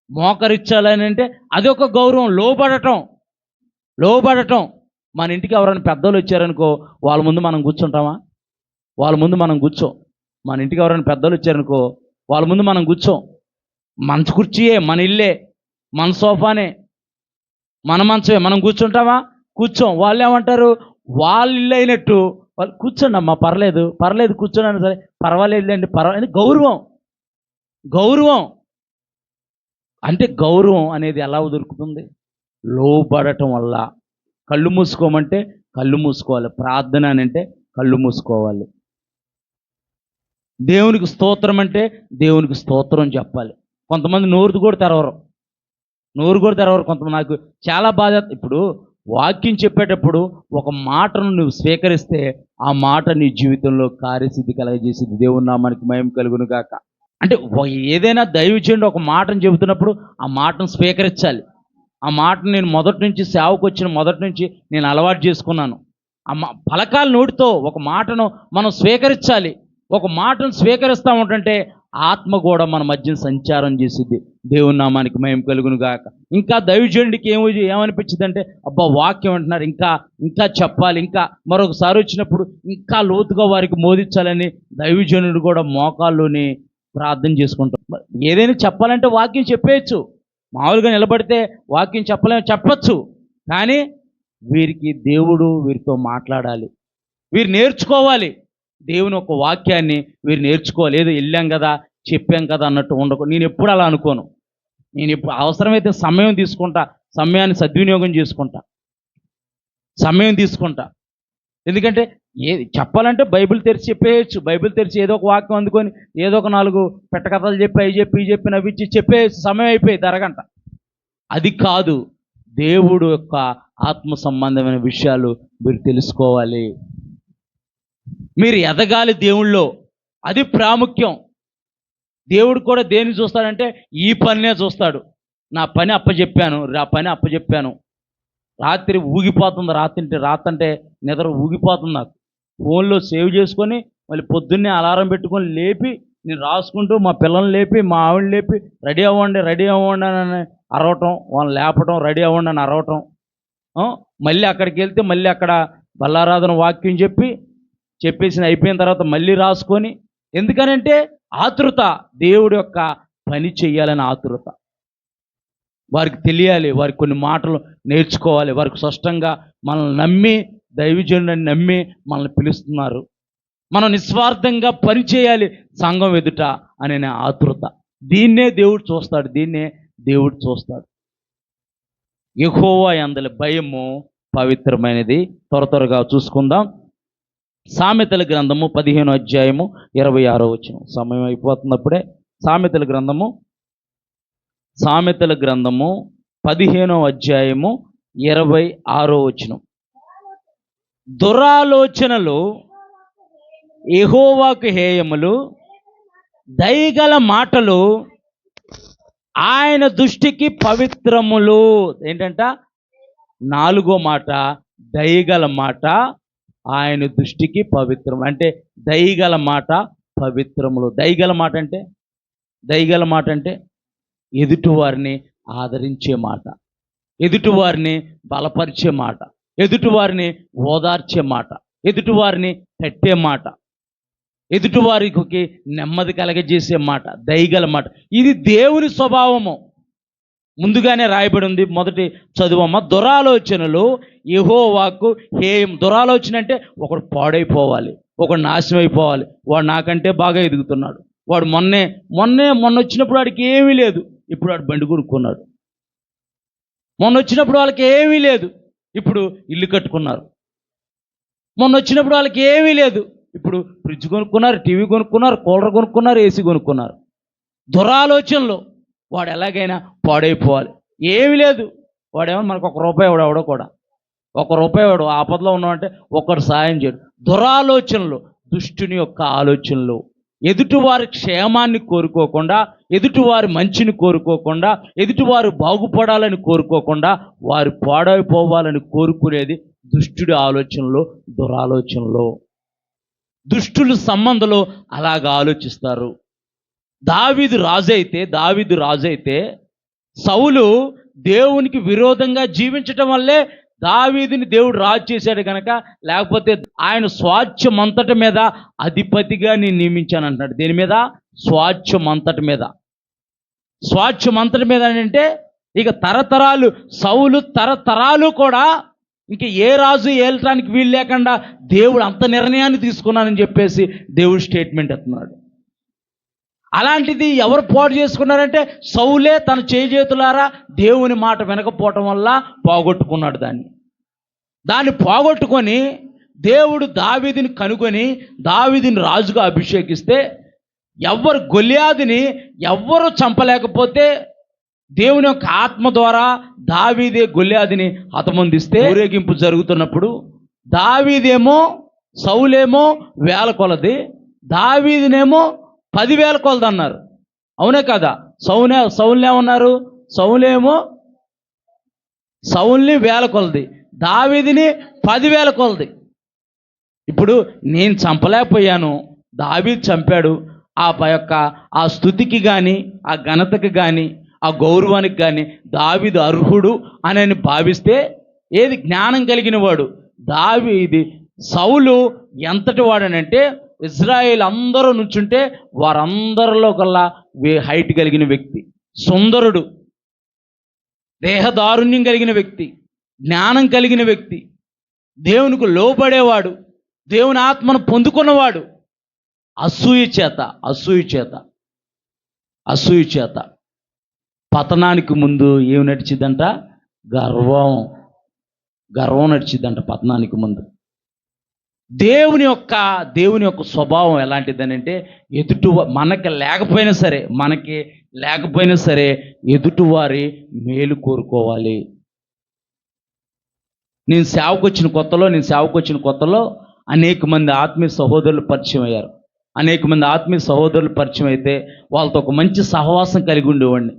మోకరిచ్చాలని అంటే అదొక గౌరవం. లోబడటం. మన ఇంటికి ఎవరైనా పెద్దోళ్ళు వచ్చారనుకో, వాళ్ళ ముందు మనం కూర్చుంటామా? వాళ్ళ ముందు మనం కూర్చోం. మన ఇంటికి ఎవరైనా పెద్దోళ్ళు వచ్చారనుకో, వాళ్ళ ముందు మనం కూర్చోం. మంచు కుర్చీయే, మన ఇల్లే, మన సోఫానే, మన మంచమే, మనం కూర్చుంటామా? కూర్చోం. వాళ్ళు ఏమంటారు? వాళ్ళ ఇల్లు అయినట్టు వాళ్ళు కూర్చోండి అమ్మా, పర్లేదు కూర్చోండి సరే, పర్వాలేదులేండి, పర్వాలేదు. గౌరవం అంటే గౌరవం అనేది ఎలా దొరుకుతుంది? లోబడటం వల్ల. కళ్ళు మూసుకోమంటే కళ్ళు మూసుకోవాలి, ప్రార్థన అని అంటే కళ్ళు మూసుకోవాలి, దేవునికి స్తోత్రం అంటే దేవునికి స్తోత్రం చెప్పాలి. కొంతమంది నోరు కూడా తెరవరు. కొంతమంది నాకు చాలా బాధ. ఇప్పుడు వాక్యం చెప్పేటప్పుడు ఒక మాటను నువ్వు స్వీకరిస్తే ఆ మాట నీ జీవితంలో కార్యసిద్ధి కలగజేసింది. దేవుని నామానికి మహిమ కలుగును గాక. అంటే ఏదైనా దైవజనుడు ఒక మాటను చెబుతున్నప్పుడు ఆ మాటను స్వీకరించాలి. ఆ మాటను నేను మొదటి నుంచి సేవకు వచ్చిన మొదటి నుంచి నేను అలవాటు చేసుకున్నాను. పలకాల నోటితో ఒక మాటను మనం స్వీకరించాలి. ఒక మాటను స్వీకరిస్తూ ఉంటుంటే ఆత్మ కూడా మన మధ్యన సంచారం చేసిద్ది. దేవుని నామానికి మహిమ కలుగును గాక. ఇంకా దైవజనుడికి ఏమనిపించింది అంటే, అబ్బా వాక్యం అంటున్నారు, ఇంకా చెప్పాలి, ఇంకా మరొకసారి వచ్చినప్పుడు ఇంకా లోతుగా వారికి బోధించాలని దైవజనుడు కూడా మోకాల్లోని ప్రార్థన చేసుకుంటాం. ఏదైనా చెప్పాలంటే వాక్యం చెప్పేయచ్చు. మామూలుగా నిలబడితే వాక్యం చెప్పచ్చు. కానీ దేవుడు వీరితో మాట్లాడాలి, వీరు నేర్చుకోవాలి. దేవుని ఒక వాక్యాన్ని వీరు నేర్చుకోవాలి. ఏదో వెళ్ళాం కదా, చెప్పాం కదా అన్నట్టు ఉండకూడదు. నేను ఎప్పుడు అలా అనుకోను. నేను ఎప్పుడు అవసరమైతే సమయం తీసుకుంటా, సమయాన్ని సద్వినియోగం చేసుకుంటా. సమయం తీసుకుంటా. ఎందుకంటే చెప్పాలంటే బైబిల్ తెరిచి చెప్పేయచ్చు. బైబిల్ తెరిచి ఏదో ఒక వాక్యం అందుకొని ఏదో ఒక 4 పెట్టకథలు చెప్పి అవి చెప్పి ఇవి చెప్పి నవ్విచ్చి చెప్పేయచ్చు. సమయం అయిపోయింది అరగంట. అది కాదు. దేవుడు యొక్క ఆత్మ సంబంధమైన విషయాలు మీరు తెలుసుకోవాలి. మీరు ఎదగాలి దేవుళ్ళో. అది ప్రాముఖ్యం. దేవుడు కూడా దేన్ని చూస్తాడంటే ఈ పనినే చూస్తాడు. నా పని అప్పచెప్పాను, రాత్రి ఊగిపోతుంది. రాత్రి అంటే నిద్ర ఊగిపోతుంది నాకు. ఫోన్లో సేవ్ చేసుకొని మళ్ళీ పొద్దున్నే అలారం పెట్టుకొని లేపి నేను రాసుకుంటూ మా పిల్లల్ని లేపి మా ఆవిడని లేపి రెడీ అవ్వండి అని అరవటం, వాళ్ళని లేపటం, రెడీ అవ్వండి అని అరవటం. మళ్ళీ అక్కడికి వెళ్తే మళ్ళీ అక్కడ బల్లారాధన వాక్యం చెప్పేసి అయిపోయిన తర్వాత మళ్ళీ రాసుకొని. ఎందుకనంటే ఆతృత, దేవుడి యొక్క పని చెయ్యాలని ఆతృత. వారికి తెలియాలి, వారికి కొన్ని మాటలు నేర్చుకోవాలి. వారికి స్పష్టంగా మనల్ని నమ్మి, దైవజనుడిని నమ్మి మనల్ని పిలుస్తున్నారు. మనం నిస్వార్థంగా పనిచేయాలి సంఘం ఎదుట అనే ఆతృత. దీన్నే దేవుడు చూస్తాడు. యెహోవా యందలి భయము పవిత్రమైనది. త్వరగా చూసుకుందాం. సామెతల గ్రంథము 15వ అధ్యాయము 26వ వచనం. సమయం అయిపోతున్నప్పుడే సామెతల గ్రంథము 15వ అధ్యాయము 26వ వచనం. దురాలోచనలు యెహోవాకు హేయములు, దయగల మాటలు ఆయన దృష్టికి పవిత్రములు. ఏంటంట? 4వ మాట, దయగల మాట ఆయన దృష్టికి పవిత్రం. అంటే దయగల మాట పవిత్రములు. దయగల మాట అంటే ఎదుటివారిని ఆదరించే మాట, ఎదుటివారిని బలపరిచే మాట, ఎదుటివారిని ఓదార్చే మాట, ఎదుటివారిని తట్టే మాట, ఎదుటివారికి నెమ్మది కలగజేసే మాట, దయగల మాట. ఇది దేవుని స్వభావము. ముందుగానే రాయబడి ఉంది. మొదటి చదువమ్మ. దురాలోచనలు యెహోవాకు హేయం. దురాలోచన అంటే ఒకడు పాడైపోవాలి, ఒకడు నాశనం అయిపోవాలి. వాడు నాకంటే బాగా ఎదుగుతున్నాడు, వాడు మొన్న వచ్చినప్పుడు వాడికి ఏమీ లేదు, ఇప్పుడు వాడు బండి కొనుక్కున్నాడు. మొన్న వచ్చినప్పుడు వాళ్ళకి ఏమీ లేదు, ఇప్పుడు ఇల్లు కట్టుకున్నారు. మొన్న వచ్చినప్పుడు వాళ్ళకి ఏమీ లేదు, ఇప్పుడు ఫ్రిడ్జ్ కొనుక్కున్నారు, టీవీ కొనుక్కున్నారు, కూలర్ కొనుక్కున్నారు, ఏసీ కొనుక్కున్నారు. దురాలోచనలో వాడు ఎలాగైనా పాడైపోవాలి. ఏమీ లేదు, వాడేమో మనకు ₹1 ఎవడో కూడా ₹1 వాడు ఆపదలో ఉన్నామంటే ఒకడు సాయం చేయడు. దురాలోచనలు, దుష్టుని యొక్క ఆలోచనలు, ఎదుటివారి క్షేమాన్ని కోరుకోకుండా, ఎదుటివారి మంచిని కోరుకోకుండా, ఎదుటివారు బాగుపడాలని కోరుకోకుండా వారు పాడైపోవాలని కోరుకునేది దుష్టుడి ఆలోచనలు, దురాలోచనలు. దుష్టులు సంబంధంలో అలాగ ఆలోచిస్తారు. దావీదు రాజు అయితే సౌలు దేవునికి విరోధంగా జీవించటం వల్లే దావీదుని దేవుడు రాజు చేశాడు కనుక, లేకపోతే ఆయన స్వాస్థ్యమంతటి మీద అధిపతిగా నేను నియమించాను అంటాడు. దేని మీద? స్వాస్థ్యమంతటి మీద అంటే ఇక తరతరాలు, సౌలు తరతరాలు కూడా ఇంక ఏ రాజు ఏలటానికి వీలు లేకుండా దేవుడు అంత నిర్ణయాన్ని తీసుకున్నానని చెప్పేసి దేవుడు స్టేట్మెంట్ ఇస్తున్నాడు. అలాంటిది ఎవరు పాడు చేసుకున్నారంటే సౌలే తన చేతులారా దేవుని మాట వినకపోవటం వల్ల పోగొట్టుకున్నాడు. దాన్ని పోగొట్టుకొని దేవుడు దావీదుని కనుగొని దావీదుని రాజుగా అభిషేకిస్తే గొల్యాదుని ఎవ్వరు చంపలేకపోతే దేవుని యొక్క ఆత్మ ద్వారా దావీదే గొల్యాదుని హతమందిస్తే ఊరేగింపు జరుగుతున్నప్పుడు సౌలేమో 1000 కొలది, దావీదునేమో 10,000 కొలది అన్నారు. అవునే కదా? సౌల్ని ఏమన్నారు? సౌల్ని 1000 కొలది, దావీదుని 10,000 కొలది. ఇప్పుడు నేను చంపలేకపోయాను, దావీదు చంపాడు. ఆ స్థుతికి కానీ, ఆ ఘనతకి కానీ, ఆ గౌరవానికి కానీ దావీదు అర్హుడు అని భావిస్తే, ఏది జ్ఞానం కలిగిన వాడు సౌలు ఎంతటి వాడనంటే ఇజ్రాయేల్ అందరూ నుంచుంటే వారందరిలో కల్లా హైట్ కలిగిన వ్యక్తి, సుందరుడు, దేహదారుణ్యం కలిగిన వ్యక్తి, జ్ఞానం కలిగిన వ్యక్తి, దేవునికి లోబడేవాడు, దేవుని ఆత్మను పొందుకున్నవాడు. అసూయ చేత పతనానికి ముందు ఏమి నడిచిందంట? గర్వం నడిచిద్దంట పతనానికి ముందు. దేవుని యొక్క స్వభావం ఎలాంటిదని అంటే మనకి లేకపోయినా సరే ఎదుటివారి మేలు కోరుకోవాలి. నేను సేవకు వచ్చిన కొత్తలో అనేక మంది ఆత్మీయ సహోదరులు పరిచయం అయ్యారు. అయితే వాళ్ళతో ఒక మంచి సహవాసం కలిగి ఉండేవాడిని.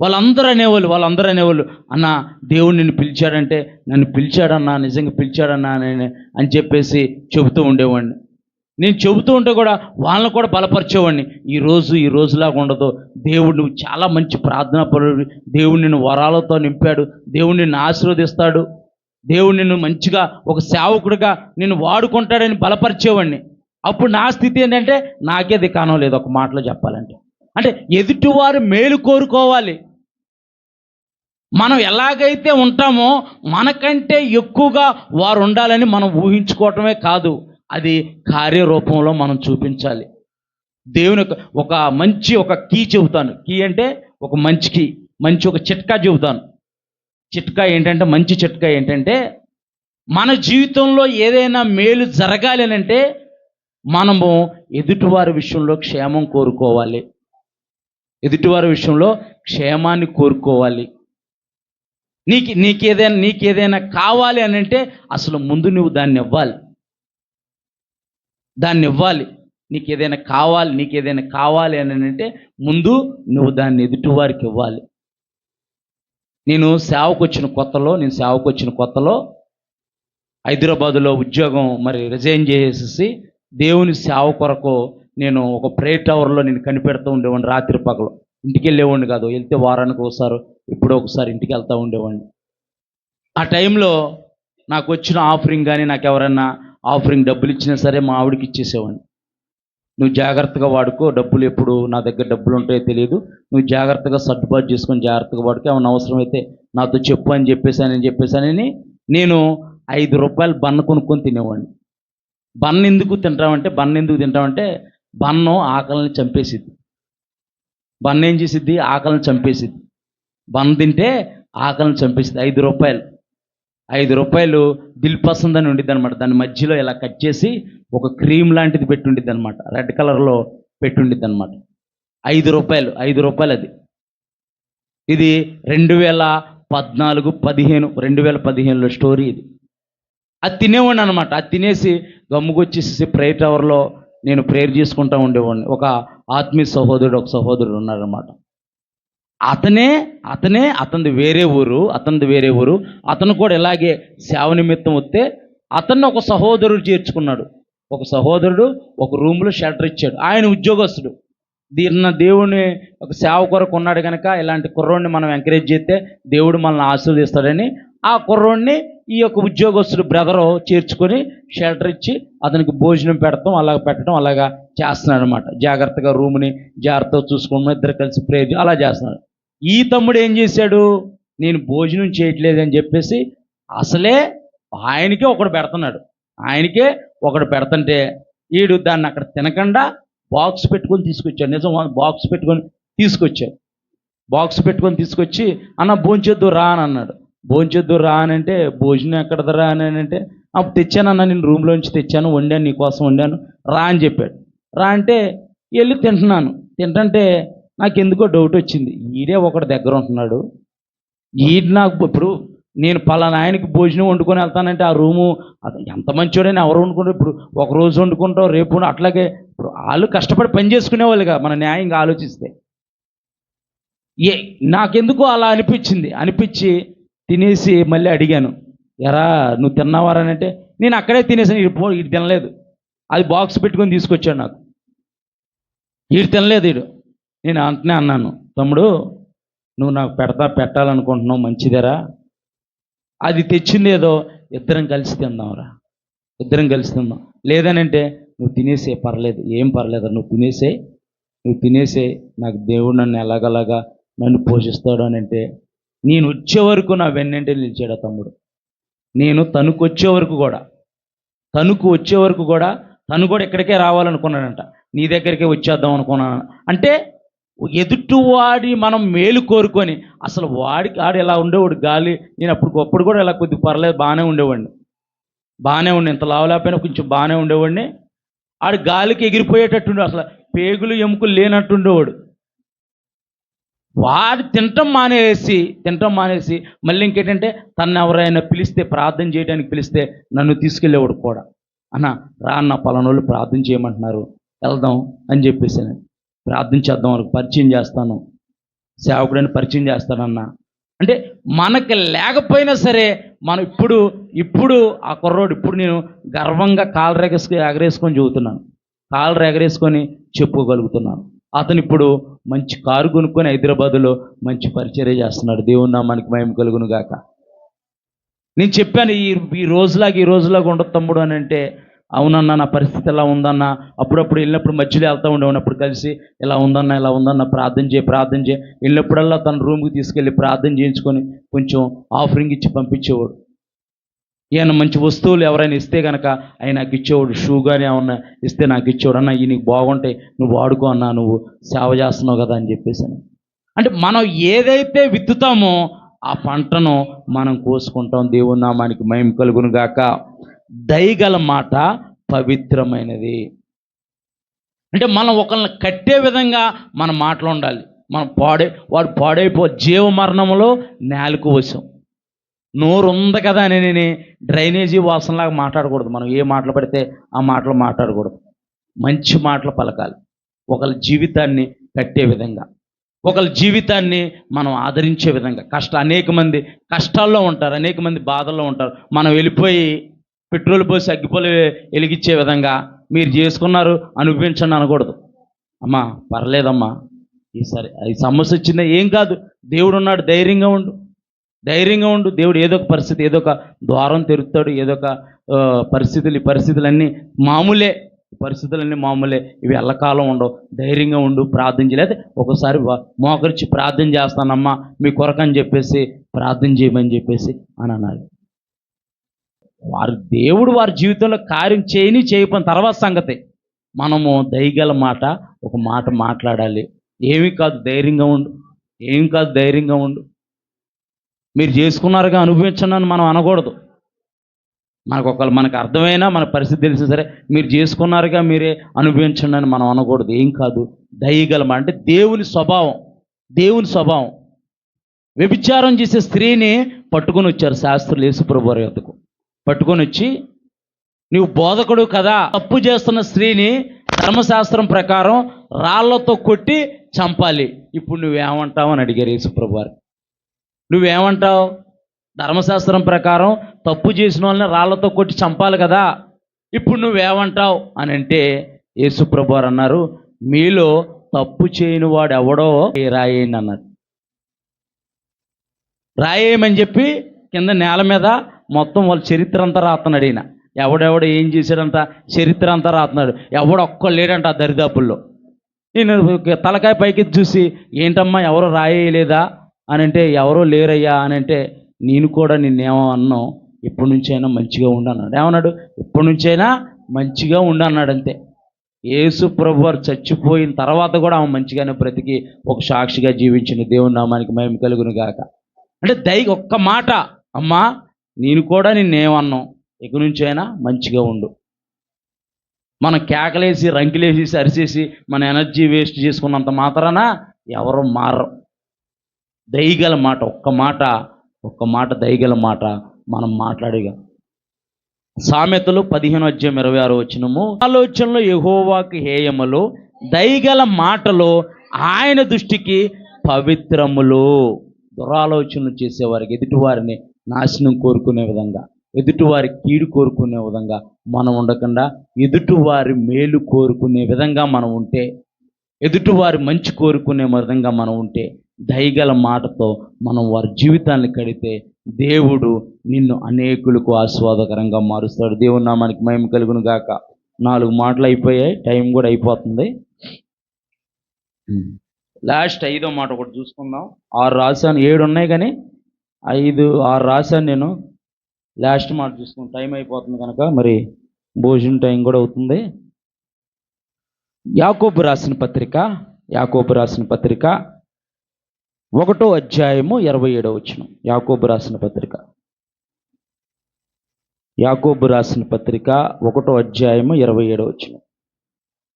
వాళ్ళందరూ అనేవాళ్ళు, అన్న దేవుడు నిన్ను పిలిచాడంటే, నన్ను పిలిచాడన్నా, నిజంగా పిలిచాడన్నా అని చెప్పేసి చెబుతూ ఉండేవాడిని. నేను చెబుతూ ఉంటే కూడా వాళ్ళని కూడా బలపరిచేవాడిని. ఈ రోజులాగా ఉండదు, దేవుడు నువ్వు చాలా మంచి ప్రార్థనా పరుడు, దేవుడు నిన్ను వరాలతో నింపాడు, దేవుడు నిన్ను ఆశీర్వదిస్తాడు, దేవుడు నిన్ను మంచిగా ఒక సేవకుడిగా నిన్ను వాడుకుంటాడని బలపరిచేవాడిని. అప్పుడు నా స్థితి ఏంటంటే నాకే దిక్కానం లేదు, ఒక మాటలో చెప్పాలంటే. అంటే ఎదుటివారు మేలు కోరుకోవాలి. మనం ఎలాగైతే ఉంటామో మనకంటే ఎక్కువగా వారు ఉండాలని మనం ఊహించుకోవటమే కాదు, అది కార్యరూపంలో మనం చూపించాలి. దేవుని ఒక కీ చెబుతాను. కీ అంటే ఒక మంచి ఒక చిట్కా చెబుతాను. మంచి చిట్కా ఏంటంటే మన జీవితంలో ఏదైనా మేలు జరగాలి అని అంటే మనము ఎదుటివారి విషయంలో క్షేమాన్ని కోరుకోవాలి. నీకేదైనా కావాలి అని అంటే అసలు ముందు నువ్వు దాన్ని ఇవ్వాలి. నీకేదైనా కావాలి అని అంటే ముందు నువ్వు దాన్ని ఎదుటివారికి ఇవ్వాలి. నేను సేవకు వచ్చిన కొత్తలో హైదరాబాదులో ఉద్యోగం రిజైన్ చేసేసి దేవుని సేవ కొరకు నేను ఒక ప్రేయర్ టవర్లో నేను కనిపెడుతూ ఉండేవాడిని. రాత్రి పగలు ఇంటికి వెళ్ళేవాడిని కాదు, వెళ్తే వారానికి ఒకసారి ఎప్పుడో ఒకసారి ఇంటికి వెళ్తూ ఉండేవాడిని. ఆ టైంలో నాకు వచ్చిన ఆఫరింగ్ కానీ, నాకు ఎవరైనా ఆఫరింగ్ డబ్బులు ఇచ్చినా సరే మా ఆవిడకి ఇచ్చేసేవాడిని. నువ్వు జాగ్రత్తగా వాడుకో, డబ్బులు ఎప్పుడు నా దగ్గర డబ్బులు ఉంటాయో తెలియదు, నువ్వు జాగ్రత్తగా సర్దుబాటు చేసుకొని జాగ్రత్తగా వాడుకో, ఏమైనా అవసరమైతే నాతో చెప్పు అని చెప్పేసానని నేను ₹5 బన్న కొనుక్కొని తినేవాడిని. బన్న ఎందుకు తింటామంటే బన్ను ఆకలిని చంపేసిద్ది. బన్న ఏం చేసిద్ది? ఆకలిని చంపేసిద్ది. బన్న తింటే ఆకలిని చంపేసిద్ది. ₹5 దిల్ పసంద్ అని ఉండిద్ది అనమాట. దాని మధ్యలో ఇలా కట్ చేసి ఒక క్రీమ్ లాంటిది పెట్టి ఉండిద్ది అనమాట, రెడ్ కలర్లో పెట్టి ఉండిద్ది అనమాట. ₹5 అది. ఇది 2014-15 స్టోరీ ఇది. అది తినేవాడిని అనమాట. అది తినేసి గమ్ముకొచ్చేసి ప్రేయర్ టవర్లో నేను ప్రేయర్ చేసుకుంటూ ఉండేవాడిని. ఒక ఆత్మీయ సహోదరుడు ఉన్నారన్నమాట. అతనిది వేరే ఊరు. అతను కూడా ఇలాగే సేవ నిమిత్తం వస్తే అతన్ని ఒక సహోదరుడు చేర్చుకున్నాడు. ఒక సహోదరుడు ఒక రూమ్లో షెల్టర్ ఇచ్చాడు. ఆయన ఉద్యోగస్తుడు. దేవుని ఒక సేవ కొరకు ఉన్నాడు కనుక ఇలాంటి కుర్రోడిని మనం ఎంకరేజ్ చేస్తే దేవుడు మనల్ని ఆశీర్వదిస్తాడని ఆ కుర్రోడిని ఈ యొక్క ఉద్యోగస్తుడు బ్రదరు చేర్చుకొని షెల్టర్ ఇచ్చి అతనికి భోజనం పెట్టడం అలాగా చేస్తున్నాడు అనమాట. జాగ్రత్తగా రూమ్ని జాగ్రత్తగా చూసుకోవడం, ఇద్దరు కలిసి ప్రేయర్ అలా చేస్తున్నాడు. ఈ తమ్ముడు ఏం చేశాడు? నేను భోజనం చేయట్లేదని చెప్పేసి అసలే ఆయనకే ఒకడు పెడుతుంటే వీడు దాన్ని అక్కడ తినకుండా బాక్స్ పెట్టుకొని తీసుకొచ్చాడు. నిజం, బాక్స్ పెట్టుకొని తీసుకొచ్చి అన్న భోంచేద్దు రా అని అన్నాడు. భోంచేద్దు రా అని అంటే భోజనం ఎక్కడదరా అని అంటే అప్పుడు తెచ్చానన్న, నేను రూమ్లోంచి తెచ్చాను, వండాను, నీకోసం వండాను రా అని చెప్పాడు. రా అంటే వెళ్ళి తింటుంటే నాకు ఎందుకో డౌట్ వచ్చింది. ఈడే ఒకటి దగ్గర ఉంటున్నాడు, నాకు ఇప్పుడు నేను పలానా ఆయనకి భోజనం వండుకొని వెళ్తానంటే ఆ రూము ఎంత మంచోడైనా ఎవరు వండుకుంటారు? ఇప్పుడు ఒక రోజు వండుకుంటాం, రేపు అట్లాగే ఇప్పుడు వాళ్ళు కష్టపడి పని చేసుకునేవాళ్ళుగా మన న్యాయంగా ఆలోచిస్తే. నాకెందుకో అలా అనిపించి తినేసి మళ్ళీ అడిగాను, ఎరా నువ్వు తిన్నావారనంటే నేను అక్కడే తినేసాను, ఇటు తినలేదు. అది బాక్స్ పెట్టుకొని తీసుకొచ్చాడు నాకు, ఈడు తినలేదు. నేను అన్నాను, తమ్ముడు నువ్వు నాకు పెట్టాలనుకుంటున్నావు, మంచిదేరా, అది తెచ్చింది ఏదో ఇద్దరం కలిసి తిందాం, లేదనంటే నువ్వు తినేసే, పర్లేదు, ఏం పర్లేదు, నువ్వు తినేసే నాకు దేవుడు నన్ను ఎలాగలాగా నన్ను పోషిస్తాడు అని అంటే నేను వచ్చే వరకు నా వెన్నంటే నిలిచాడు తమ్ముడు. నేను తణుకు వచ్చే వరకు కూడా తను కూడా ఇక్కడికే రావాలనుకున్నాడంట, నీ దగ్గరికే వచ్చేద్దాం అనుకున్నాను. అంటే ఎదుటివాడి మనం మేలు కోరుకొని, అసలు వాడికి ఆడు ఎలా ఉండేవాడు గాలి, నేను అప్పుడు కూడా ఇలా కొద్దిగా పర్లేదు బాగానే ఉండి ఇంత లావలేకపోయినా కొంచెం బాగానే ఉండేవాడిని. ఆడు గాలికి ఎగిరిపోయేటట్టుండే, అసలు పేగులు ఎముకలు లేనట్టుండేవాడు. వాడు తినటం మానేసి మళ్ళీ ఇంకేంటంటే తను ఎవరైనా పిలిస్తే, ప్రార్థన చేయడానికి పిలిస్తే నన్ను తీసుకెళ్ళేవాడు కూడా. అన్న రా అన్న, పలానోళ్ళు ప్రార్థన చేయమంటున్నారు, వెళ్దాం అని చెప్పేసి ప్రార్థన చేద్దాం, వాళ్ళకి పరిచయం చేస్తాను, సేవకుడని పరిచయం చేస్తానన్న. అంటే మనకి లేకపోయినా సరే మనం ఇప్పుడు ఆ కుర్రోడు, ఇప్పుడు నేను గర్వంగా కాళ్ళు ఎగరేసుకొని చెబుతున్నాను, కాళ్ళు ఎగరేసుకొని చెప్పుకోగలుగుతున్నాను. అతను ఇప్పుడు మంచి కారు కొనుక్కొని హైదరాబాదులో మంచి పరిచర్య చేస్తున్నాడు. దేవుని నామానికి మహిమ కలుగును గాక. నేను చెప్పాను ఈ రోజులాగా ఉండదు తమ్ముడు అని అంటే, అవునన్నా నా పరిస్థితి ఎలా ఉందన్నా, అప్పుడప్పుడు వెళ్ళినప్పుడు మధ్యలో వెళ్తూ ఉండేవాడినప్పుడు కలిసి ఇలా ఉందన్నా ప్రార్థన చేయి వెళ్ళినప్పుడల్లా తన రూమ్కి తీసుకెళ్ళి ప్రార్థన చేయించుకొని కొంచెం ఆఫరింగ్ ఇచ్చి పంపించేవాడు. ఏమన్నా మంచి వస్తువులు ఎవరైనా ఇస్తే కనుక ఆయన నాకు ఇచ్చేవాడు, షూ కానీ ఏమన్నా ఇస్తే నాకు ఇచ్చేవాడు. అన్న ఇవి నీకు బాగుంటాయి, నువ్వు వాడుకో అన్నా, నువ్వు సేవ చేస్తున్నావు కదా అని చెప్పేసి. అంటే మనం ఏదైతే విత్తుతామో ఆ పంటను మనం కోసుకుంటాం. దేవుని నామానికి మహిమ కలుగును గాక. దయగల మాట పవిత్రమైనది. అంటే మనం ఒకరిని కట్టే విధంగా మన మాటలు ఉండాలి. వాడు పాడైపో జీవమరణంలో నేలకు వశం. నోరు ఉంది కదా అని నేను డ్రైనేజీ వాసనలాగా మాట్లాడకూడదు. మనం ఏ మాటలు పడితే ఆ మాటలు మాట్లాడకూడదు. మంచి మాటలు పలకాలి. ఒకరి జీవితాన్ని కట్టే విధంగా, ఒకరి జీవితాన్ని మనం ఆదరించే విధంగా. అనేక మంది కష్టాల్లో ఉంటారు, అనేక మంది బాధల్లో ఉంటారు. మనం వెళ్ళిపోయి పెట్రోల్ పోసి అగ్గిపోలు వెలిగించే విధంగా మీరు చేసుకున్నారు అనుభవించండి అనకూడదు. అమ్మా పర్లేదమ్మా, ఈ సమస్య వచ్చిందా, ఏం కాదు, దేవుడు ఉన్నాడు, ధైర్యంగా ఉండు. దేవుడు ఏదో ఒక పరిస్థితి, ఏదో ఒక ద్వారం తెరుస్తాడు. ఏదో ఒక పరిస్థితులన్నీ మామూలే, ఇవి ఎల్లకాలం ఉండవు. ధైర్యంగా ఉండు, ప్రార్థన చేయలేదు. ఒకసారి మోకరించి ప్రార్థన చేస్తానమ్మా మీ కొరకని చెప్పేసి ప్రార్థన చేయమని చెప్పేసి అని అన్నాడు. దేవుడు వారి జీవితంలో కార్యం చేయకపోయిన తర్వాత సంగతి. మనము దయగల మాట ఒక మాట మాట్లాడాలి. ఏమీ కాదు ధైర్యంగా ఉండు, మీరు చేసుకున్నారుగా అనుభవించండి అని మనం అనకూడదు. మనకు అర్థమైనా మన పరిస్థితి తెలిసిన సరే మీరు చేసుకున్నారుగా మీరే అనుభవించండి అని మనం అనకూడదు. ఏం కాదు దయగల మాట. అంటే దేవుని స్వభావం. వ్యభిచారం చేసే స్త్రీని పట్టుకొని వచ్చారు శాస్త్రులు యేసుప్రభువు వారి యొద్దకు. పట్టుకొని వచ్చి, నువ్వు బోధకుడు కదా, తప్పు చేస్తున్న స్త్రీని ధర్మశాస్త్రం ప్రకారం రాళ్లతో కొట్టి చంపాలి, ఇప్పుడు నువ్వేమంటావు అని అడిగారు యేసుప్రభువు వారు. నువ్వేమంటావు? ధర్మశాస్త్రం ప్రకారం తప్పు చేసిన వాళ్ళని రాళ్లతో కొట్టి చంపాలి కదా, ఇప్పుడు నువ్వేమంటావు అని అంటే యేసుప్రభువు వారు అన్నారు, మీలో తప్పు చేయని వాడు ఎవడో రాయేయండి అన్నారు. రాయేయమని చెప్పి కింద నేల మీద మొత్తం వాళ్ళ చరిత్ర అంతా రాస్తున్నాడు. ఈయన ఎవడెవడ ఏం చేశాడంట చరిత్ర అంతా రాస్తున్నాడు. ఒక్కడు లేడంట ఆ దరిదాపుల్లో. నేను తలకాయ పైకి చూసి, ఏంటమ్మా ఎవరో రాయేయలేదా అని అంటే, ఎవరో లేరయ్యా అని అంటే, నేను కూడా నిన్నేమో అన్నావు, ఎప్పటి నుంచైనా మంచిగా ఉండు అన్నాడు. ఏమన్నాడు? ఎప్పటి నుంచైనా మంచిగా ఉండు అన్నాడు. అంతే. యేసు ప్రభువు వారు చచ్చిపోయిన తర్వాత కూడా ఆమె మంచిగానే బ్రతికి ఒక సాక్షిగా జీవించిన. దేవుని నామానికి మహిమ కలుగును గాక. అంటే ఒక్క మాట, అమ్మా నేను కూడా నిన్నేమన్నావు, ఇక నుంచైనా మంచిగా ఉండు. మనం కేకలేసి రంకిలేసి అరిసేసి మన ఎనర్జీ వేస్ట్ చేసుకున్నంత మాత్రాన ఎవరు మారరు. దయగల మాట, ఒక్క మాట దయగల మాట మనం మాట్లాడేగా. సామెతలు 15:26 ఆలోచనలు యెహోవాకు హేయములు, దయగల మాటలు ఆయన దృష్టికి పవిత్రములు. దురాలోచనలు చేసేవారికి, ఎదుటివారిని నాశనం కోరుకునే విధంగా, ఎదుటివారి కీడు కోరుకునే విధంగా మనం ఉండకుండా ఎదుటివారి మేలు కోరుకునే విధంగా మనం ఉంటే, ఎదుటివారి మంచి కోరుకునే విధంగా మనం ఉంటే, దయగల మాటతో మనం వారి జీవితాన్ని కడితే దేవుడు నిన్ను అనేకులకు ఆస్వాదకరంగా మారుస్తాడు. దేవుని నామానికి మహిమ కలుగును గాక. 4 మాటలు అయిపోయాయి, టైం కూడా అయిపోతుంది. లాస్ట్ 5వ మాట ఒకటి చూసుకుందాం. 6 రాశాను, 7 ఉన్నాయి కానీ 5, 6 రాశాను నేను. లాస్ట్ మాట చూసుకుందాం, టైం అయిపోతుంది కనుక, మరి భోజనం టైం కూడా అవుతుంది. యాకోబు రాసిన పత్రిక యాకోబు రాసిన పత్రిక 1వ అధ్యాయము 27వ వచనం. యాకోబు రాసిన పత్రిక 1వ అధ్యాయము 27వ వచనం.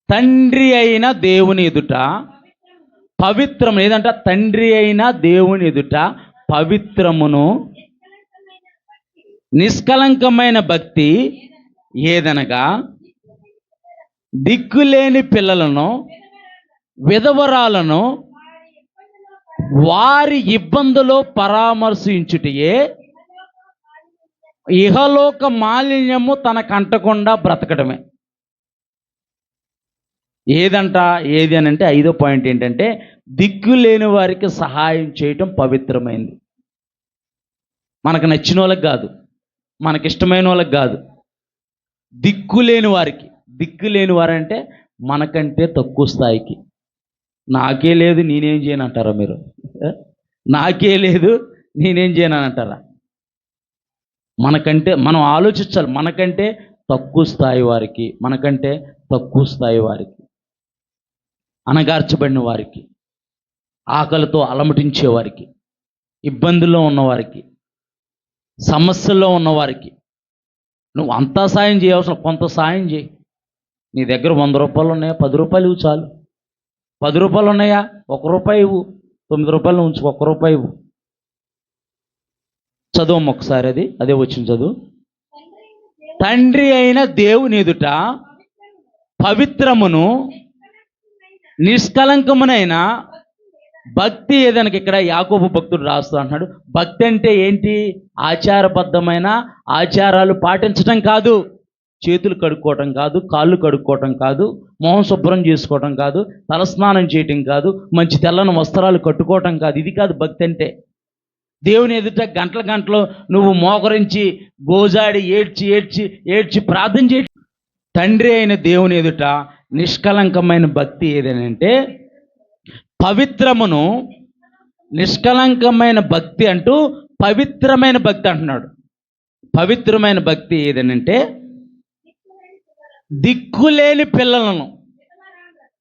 తండ్రి అయిన దేవుని ఎదుట పవిత్రము, ఏదంట? తండ్రి అయిన దేవుని ఎదుట పవిత్రమును నిష్కలంకమైన భక్తి ఏదనగా దిక్కులేని పిల్లలను, విధవరాలను వారి ఇబ్బందులో పరామర్శించుటయే ఇహలోక మాలిన్యము తనకంటకుండా బ్రతకడమే. ఏది అని అంటే 5వ పాయింట్ ఏంటంటే దిక్కు లేని వారికి సహాయం చేయటం పవిత్రమైంది. మనకు నచ్చిన వాళ్ళకి కాదు, మనకిష్టమైన వాళ్ళకి కాదు, దిక్కు లేని వారికి. దిక్కు లేని వారంటే మనకంటే తక్కువ స్థాయికి. నాకే లేదు నేనేం చేయను అంటారా మీరు? నాకే లేదు నేనేం చేయను అంటారా? మనం ఆలోచించాలి. మనకంటే తక్కువ స్థాయి వారికి, అణగార్చబడిన వారికి, ఆకలితో అలమటించే వారికి, ఇబ్బందుల్లో ఉన్నవారికి, సమస్యల్లో ఉన్నవారికి నువ్వు అంతా సాయం చేయవలసిన, కొంత సాయం చేయి. నీ దగ్గర 100 రూపాయలు ఉన్నాయా? 10 రూపాయలు ఇవ్వు చాలు. 10 రూపాయలు ఉన్నాయా? 1 రూపాయి ఇవ్వు. 9 రూపాయలు ఉంచు, 1 రూపాయి ఇవ్వు. చదువు ఒకసారి, అదే వచ్చిన చదువు. తండ్రి అయిన దేవుని ఎదుట పవిత్రమును నిష్కలంకమునైన భక్తి ఏదనక ఇక్కడ యాకోబు భక్తుడు రాస్తూ అంటున్నాడు. భక్తి అంటే ఏంటి? ఆచారబద్ధమైన ఆచారాలు పాటించటం కాదు, చేతులు కడుక్కోవటం కాదు, కాళ్ళు కడుక్కోవటం కాదు, మొహం శుభ్రం చేసుకోవటం కాదు, తలస్నానం చేయటం కాదు, మంచి తెల్లని వస్త్రాలు కట్టుకోవటం కాదు. ఇది కాదు భక్తి అంటే. దేవుని ఎదుట గంటలు నువ్వు మోకరించి గోజాడి ఏడ్చి ప్రార్థన చేయ. తండ్రి అయిన దేవుని ఎదుట నిష్కలంకమైన భక్తి ఏదనంటే పవిత్రమును, నిష్కలంకమైన భక్తి అంటూ పవిత్రమైన భక్తి అంటున్నాడు. పవిత్రమైన భక్తి ఏదనంటే దిక్కులేని పిల్లలను,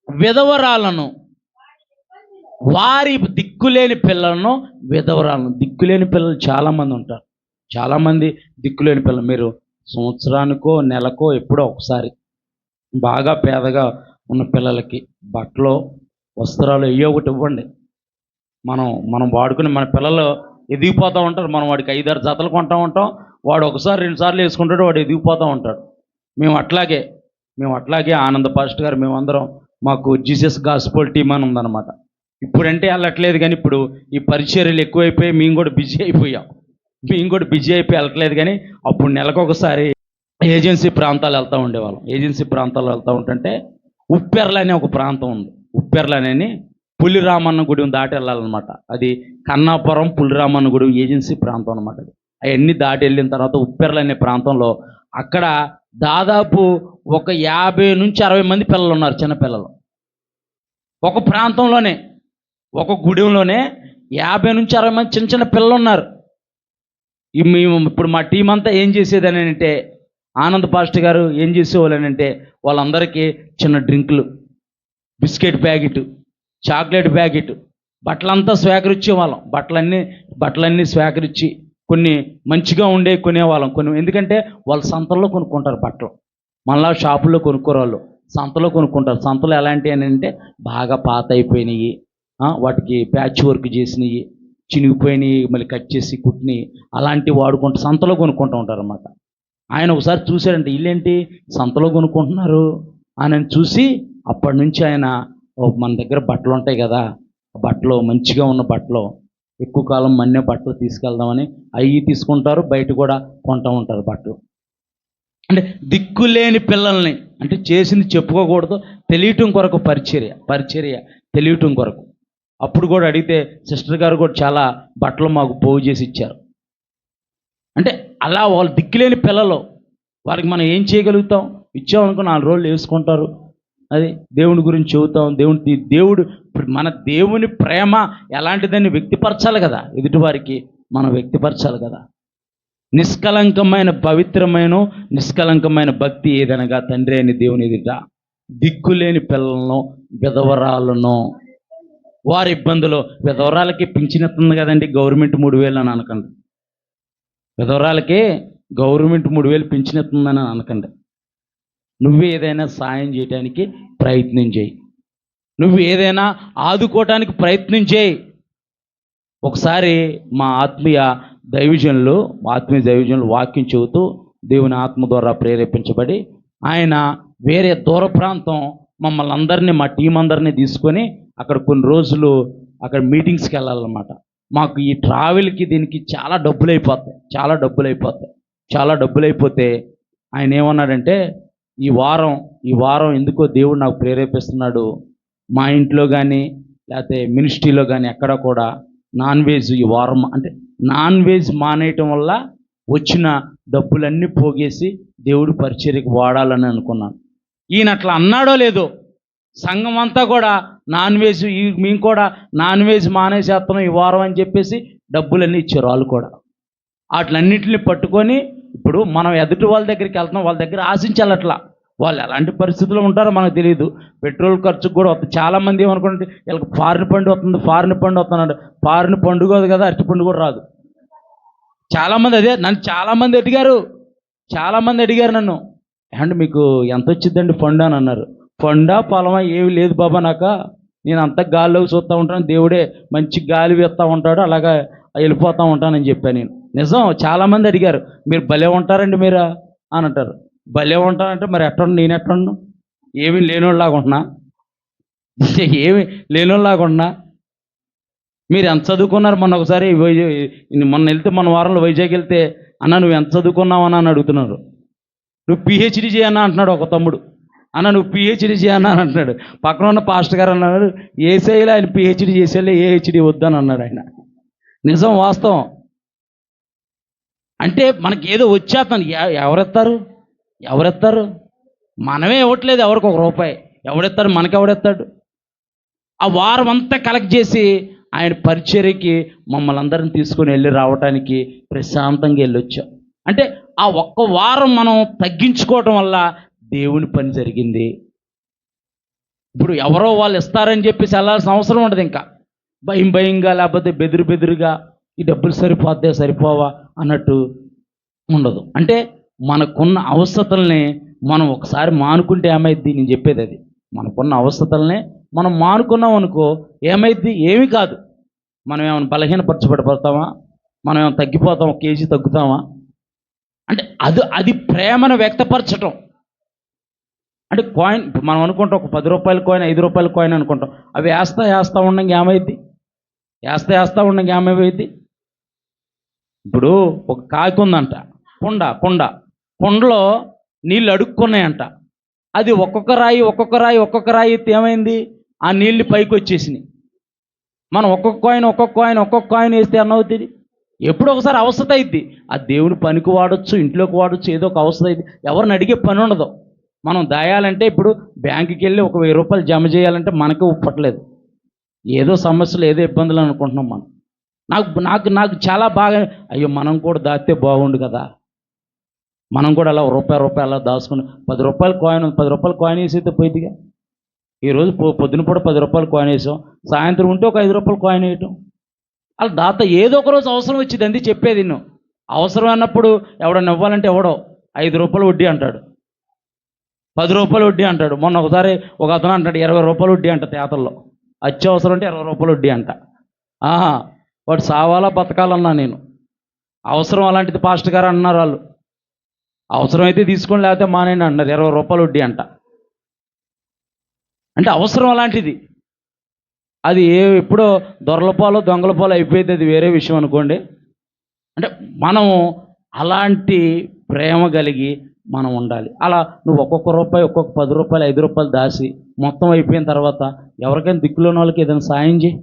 విధవరాలను, దిక్కులేని పిల్లలు చాలామంది ఉంటారు. చాలామంది దిక్కులేని పిల్లలు. మీరు సంవత్సరానికో నెలకో ఎప్పుడో ఒకసారి బాగా పేదగా ఉన్న పిల్లలకి బట్టలు, వస్త్రాలు ఏయో ఒకటి ఇవ్వండి. మనం వాడుకుని, మన పిల్లలు ఎదిగిపోతూ ఉంటారు. మనం వాడికి 5-6 జతలు కొంటూ ఉంటాం. వాడు 1-2 సార్లు వేసుకుంటాడు, వాడు ఎదిగిపోతూ ఉంటాడు. మేము అట్లాగే ఆనంద పాస్టర్ గారు, మేమందరం, మాకు జీసస్ గాస్పల్ టీమ్ అని ఉందన్నమాట. ఇప్పుడంటే వెళ్ళట్లేదు, కానీ ఇప్పుడు ఈ పరిచర్యలు ఎక్కువైపోయి మేము కూడా బిజీ అయిపోయి వెళ్ళట్లేదు. కానీ అప్పుడు నెలకొకసారి ఏజెన్సీ ప్రాంతాలు వెళ్తూ ఉండేవాళ్ళం. ఏజెన్సీ ప్రాంతాలు వెళ్తూ ఉంటుంటే ఉప్పెర్ల అనే ఒక ప్రాంతం ఉంది. ఉప్పెర్లనేని పులిరామన్న గుడి దాటి వెళ్ళాలన్నమాట. అది కన్నాపురం పులిరామన్న గుడి ఏజెన్సీ ప్రాంతం అనమాట. అవన్నీ దాటి వెళ్ళిన తర్వాత ఉప్పెర్ల అనే ప్రాంతంలో అక్కడ దాదాపు ఒక 50 నుంచి 60 మంది పిల్లలు ఉన్నారు, చిన్నపిల్లలు. ఒక ప్రాంతంలోనే, ఒక గుడిలోనే 50 నుంచి 60 మంది చిన్న పిల్లలు ఉన్నారు. మేము ఇప్పుడు మా టీం అంతా ఏం చేసేదని అంటే, ఆనంద్ పాస్టర్ గారు ఏం చేసేవాళ్ళని అంటే, వాళ్ళందరికీ చిన్న డ్రింకులు, బిస్కెట్ ప్యాకెట్, చాక్లెట్ ప్యాకెట్, బట్టలంతా స్వీకరించేవాళ్ళం. బట్టలన్నీ స్వీకరించి కొన్ని మంచిగా ఉండే కొనేవాళ్ళం. ఎందుకంటే వాళ్ళు సంతల్లో కొనుక్కుంటారు బట్టలు, మళ్ళా షాపుల్లో కొనుక్కోరు, వాళ్ళు సంతలో కొనుక్కుంటారు. సంతలో ఎలాంటివి అని అంటే బాగా పాత అయిపోయినాయి, వాటికి ప్యాచ్ వర్క్ చేసినవి, చినిగిపోయినాయి, మళ్ళీ కట్ చేసి కుట్టినవి, అలాంటివి వాడుకుంటూ సంతలో కొనుక్కుంటూ ఉంటారు అన్నమాట. ఆయన ఒకసారి చూశాడంటే, వీళ్ళేంటి సంతలో కొనుక్కుంటున్నారు అని చూసి, అప్పటి నుంచి ఆయన మన దగ్గర బట్టలు ఉంటాయి కదా, బట్టలు మంచిగా ఉన్న బట్టలు, ఎక్కువ కాలం మన్నే బట్టలు తీసుకెళ్దామని అవి తీసుకుంటారు, బయట కూడా కొంటూ ఉంటారు బట్టలు. అంటే దిక్కులేని పిల్లల్ని, అంటే చేసింది చెప్పుకోకూడదు, తెలియటం కొరకు పరిచర్య తెలియటం కొరకు. అప్పుడు కూడా అడిగితే సిస్టర్ గారు కూడా చాలా బట్టలు మాకు పోగు చేసి ఇచ్చారు. అంటే అలా వాళ్ళు దిక్కులేని పిల్లలు, వారికి మనం ఏం చేయగలుగుతాం? ఇచ్చామనుకో 4 రోజులు వేసుకుంటారు. అది దేవుని గురించి చెబుతాం. మన దేవుని ప్రేమ ఎలాంటిదని వ్యక్తిపరచాలి కదా, ఎదుటివారికి మనం వ్యక్తిపరచాలి కదా. నిష్కలంకమైన భక్తి ఏదనగా తండ్రి అయిన దేవుని ఎదుట దిక్కులేని పిల్లలను, విధవరాలను, వారి ఇబ్బందులు. విధవరాలకి పింఛన్ ఇస్తుంది కదండి గవర్నమెంట్ 3,000 అని అనకండి. విధవరాలకి గవర్నమెంట్ 3,000 పింఛన్ ఇస్తుందని అనకండి. నువ్వు ఏదైనా సాయం చేయడానికి ప్రయత్నం చేయి. నువ్వు ఏదైనా ఆదుకోవటానికి ప్రయత్నం చేయి. ఒకసారి మా ఆత్మీయ దైవజనులు వాక్యం చెబుతూ దేవుని ఆత్మ ద్వారా ప్రేరేపించబడి ఆయన వేరే దూర ప్రాంతం మమ్మల్ని అందరినీ, మా టీం అందరినీ తీసుకొని అక్కడ కొన్ని రోజులు అక్కడ మీటింగ్స్కి వెళ్ళాలన్నమాట. మాకు ఈ ట్రావెల్కి దీనికి చాలా డబ్బులు అయిపోతే ఆయన ఏమన్నాడంటే, ఈ వారం ఎందుకో దేవుడు నాకు ప్రేరేపిస్తున్నాడు, మా ఇంట్లో కానీ లేకపోతే మినిస్ట్రీలో కానీ ఎక్కడ కూడా నాన్ వెజ్ ఈ వారం, అంటే నాన్ వెజ్ మానేయటం వల్ల వచ్చిన డబ్బులన్నీ పోగేసి దేవుడు పరిచర్యకు వాడాలని అనుకున్నాను. ఈయన అట్లా అన్నాడో లేదో, సంఘం అంతా కూడా నాన్ వెజ్, మేము కూడా నాన్ వెజ్ మానేసేస్తున్నాం ఈ వారం అని చెప్పేసి డబ్బులన్నీ ఇచ్చారు వాళ్ళు కూడా. వాటిలన్నింటిని పట్టుకొని ఇప్పుడు మనం ఎదుటి వాళ్ళ దగ్గరికి వెళ్తున్నాం, వాళ్ళ దగ్గర ఆశించాలి. అట్లా వాళ్ళు ఎలాంటి పరిస్థితుల్లో ఉంటారో మనకు తెలియదు. పెట్రోల్ ఖర్చుకు కూడా వస్తుంది. చాలామంది ఏమనుకుంటే వీళ్ళకి ఫారిన్ పండు వస్తుంది ఫారిన్ పండుగ కదా, అరటి పండు కూడా రాదు. చాలామంది చాలామంది అడిగారు నన్ను, అండ్ మీకు ఎంత వచ్చిందండి ఫండ్ అని అన్నారు. ఫండా పొలమా ఏమి లేదు బాబా, నేను అంతా గాల్లోకి చూస్తూ ఉంటాను, దేవుడే మంచి గాలి వేస్తూ ఉంటాడు, అలాగా వెళ్ళిపోతూ ఉంటానని చెప్పాను నేను. నిజం, చాలామంది అడిగారు, మీరు భలే ఉంటారండి మీరు అని అంటారు. భలే ఉంటానంటే మరి నేను ఎట్టుండు? ఏమీ లేనోళ్ళలాగా ఉంటున్నా. మీరు ఎంత చదువుకున్నారు? మొన్న ఒకసారి మొన్న వారంలో వైజాగ్ వెళ్తే, అన్న నువ్వు ఎంత చదువుకున్నావు అని అడుగుతున్నారు. నువ్వు పిహెచ్డి చేయన్నా అంటున్నాడు ఒక తమ్ముడు. అన్న నువ్వు పిహెచ్డి చేయన్నా అని అంటున్నాడు. పక్కన ఉన్న పాస్టర్ గారు అన్నారు, ఏసైలో ఆయన పిహెచ్డి చేసేలే, ఏహెచ్డి వద్దని అన్నాడు ఆయన. నిజం, వాస్తవం. అంటే మనకి ఏదో వచ్చేస్తాను. ఎవరెత్తారు? మనమే ఇవ్వట్లేదు ఎవరికి ₹1. ఎవడెత్తాడు? మనకెవడెత్తాడు? ఆ వారం అంతా కలెక్ట్ చేసి ఆయన పరిచర్యకి మమ్మల్ని అందరిని తీసుకొని వెళ్ళి రావడానికి ప్రశాంతంగా వెళ్ళొచ్చాం. అంటే ఆ ఒక్క వారం మనం తగ్గించుకోవటం వల్ల దేవుని పని జరిగింది. ఇప్పుడు ఎవరో వాళ్ళు ఇస్తారని చెప్పేసి వెళ్ళాల్సిన అవసరం ఉండదు. ఇంకా భయంగా లేకపోతే బెదురుగా ఈ డబ్బులు సరిపోవా అన్నట్టు ఉండదు. అంటే మనకున్న అవసరతల్ని మనం ఒకసారి మానుకుంటే ఏమైద్ది? నేను చెప్పేది అది. మనకున్న అవసరతల్ని మనం మానుకున్నాం అనుకో ఏమైద్ది? ఏమీ కాదు. మనం ఏమైనా బలహీనపరచబడిపోతామా? మనం ఏమైనా తగ్గిపోతాం, 1 కేజీ తగ్గుతామా? అంటే అది ప్రేమను వ్యక్తపరచటం. అంటే కాయిన్ మనం అనుకుంటాం, ఒక ₹10 కాయిన్, ₹5 కాయిన్ అనుకుంటాం. అవి వేస్తా ఉండగా ఏమైద్ది? ఇప్పుడు ఒక కాకి ఉందంట, కుండలో నీళ్ళు అడుక్కున్నాయంట. అది ఒక్కొక్క రాయి ఎత్తి ఏమైంది? ఆ నీళ్ళు పైకి వచ్చేసినాయి. మనం ఒక్కొక్క కాయిన్ వేస్తే అన్నవుతుంది. ఎప్పుడో ఒకసారి అవసరం అయింది. ఆ దేవుని పనికి వాడచ్చు, ఇంట్లోకి వాడచ్చు, ఏదో ఒక అవసరం అయింది. ఎవరిని అడిగే పని ఉండదు. మనం దాయాలంటే ఇప్పుడు బ్యాంకుకి వెళ్ళి ఒక ₹1000 జమ చేయాలంటే మనకే ఉప్పట్లేదు. ఏదో సమస్యలు, ఏదో ఇబ్బందులు అనుకుంటున్నాం మనం. నాకు చాలా బాగా, అయ్యో మనం కూడా దాస్తే బాగుండు కదా, మనం కూడా అలా ₹1 అలా దాచుకుని ₹10 కాయిన్ వేసైతే పోయిద్దిగా. ఈరోజు పొద్దున పూట ₹10 కాయిన్ వేసాం, సాయంత్రం ఉంటే ఒక ₹5 కాయిన్ వేయటం. అలా దాత ఏదో ఒక రోజు అవసరం వచ్చింది. అంది చెప్పేది నిన్ను. అవసరం అన్నప్పుడు ఎవడన్నా ఇవ్వాలంటే ఎవడో ₹5 వడ్డీ అంటాడు, ₹10 వడ్డీ అంటాడు. మొన్న ఒకసారి ఒక అతను అంటాడు ₹20 వడ్డీ అంట తేతల్లో. అత్యవసరం అంటే ₹20 వడ్డీ అంట. వాడు సావాలా బతకాలన్నా నేను. అవసరం అలాంటిది పాస్టర్ గారు అన్నారు వాళ్ళు. అవసరమైతే తీసుకొని లేకపోతే మానేయండి అన్నారు. ₹20 వడ్డీ అంట. అంటే అవసరం అలాంటిది. అది ఎప్పుడో దొంగల పాలు అయిపోయింది, అది వేరే విషయం అనుకోండి. అంటే మనము అలాంటి ప్రేమ కలిగి మనం ఉండాలి. అలా నువ్వు ఒక్కొక్క ₹10, ₹5 దాసి మొత్తం అయిపోయిన తర్వాత ఎవరికైనా దిక్కులోని వాళ్ళకి ఏదైనా సాయం చేయి.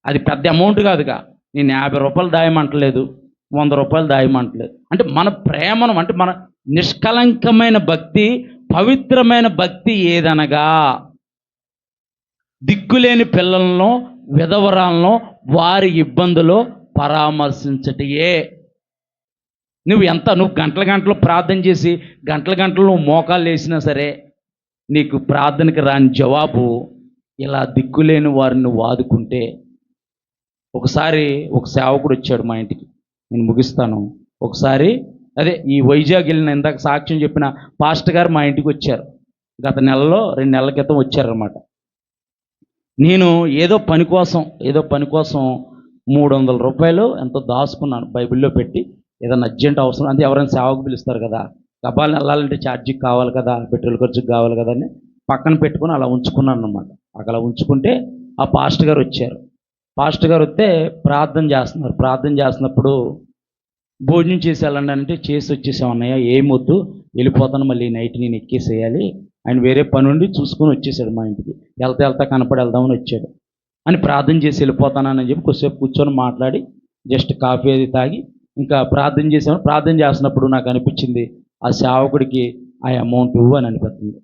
అది పెద్ద అమౌంట్ కాదుగా. నేను ₹50 దాయమంటలేదు, ₹100 దాయమంటలేదు. అంటే మన ప్రేమను, అంటే మన నిష్కలంకమైన భక్తి, పవిత్రమైన భక్తి ఏదనగా దిక్కులేని పిల్లలను, విధవరాలను, వారి ఇబ్బందులు పరామర్శించటయే. నువ్వు గంటలు ప్రార్థన చేసి గంటలు నువ్వు మోకాళ్ళు వేసినా సరే, నీకు ప్రార్థనకి రాని జవాబు ఇలా దిక్కులేని వారిని వాదుకుంటే. ఒకసారి ఒక సేవకుడు వచ్చాడు మా ఇంటికి, నేను ముగిస్తాను. ఒకసారి అదే ఈ వైజాగ్ వెళ్ళిన ఇందాక సాక్ష్యం చెప్పిన పాస్టర్ గారు మా ఇంటికి వచ్చారు. గత నెలలో 2 నెలల క్రితం వచ్చారన్నమాట. నేను ఏదో పని కోసం 300 రూపాయలు ఎంతో దాచుకున్నాను బైబిల్లో పెట్టి. ఏదైనా అర్జెంట్ అవసరం అంటే ఎవరైనా సేవకు పిలుస్తారు కదా, గబాలను వెళ్ళాలంటే ఛార్జీకి కావాలి కదా, పెట్రోల్ ఖర్చుకి కావాలి కదా అని పక్కన పెట్టుకుని అలా ఉంచుకున్నాను అన్నమాట. అలా ఉంచుకుంటే ఆ పాస్టర్ గారు వచ్చారు. పాస్టర్ గారు వస్తే ప్రార్థన చేస్తున్నప్పుడు భోజనం చేసి వెళ్ళండి అంటే, చేసి వచ్చేసామన్నయ్య, ఏమొద్దు వెళ్ళిపోతాను, మళ్ళీ నైట్ నేను ఎక్కేసేయాలి. ఆయన వేరే పని ఉండి చూసుకొని వచ్చేసాడు మా ఇంటికి. వెళ్తా కనపడి వెళ్దామని వచ్చాడు అని ప్రార్థన చేసి వెళ్ళిపోతానని చెప్పి కొద్దిసేపు కూర్చొని మాట్లాడి జస్ట్ కాఫీ అది తాగి ఇంకా ప్రార్థన చేస్తున్నప్పుడు నాకు అనిపించింది ఆ సేవకుడికి ఆ అమౌంట్ అని అనిపిస్తుంది.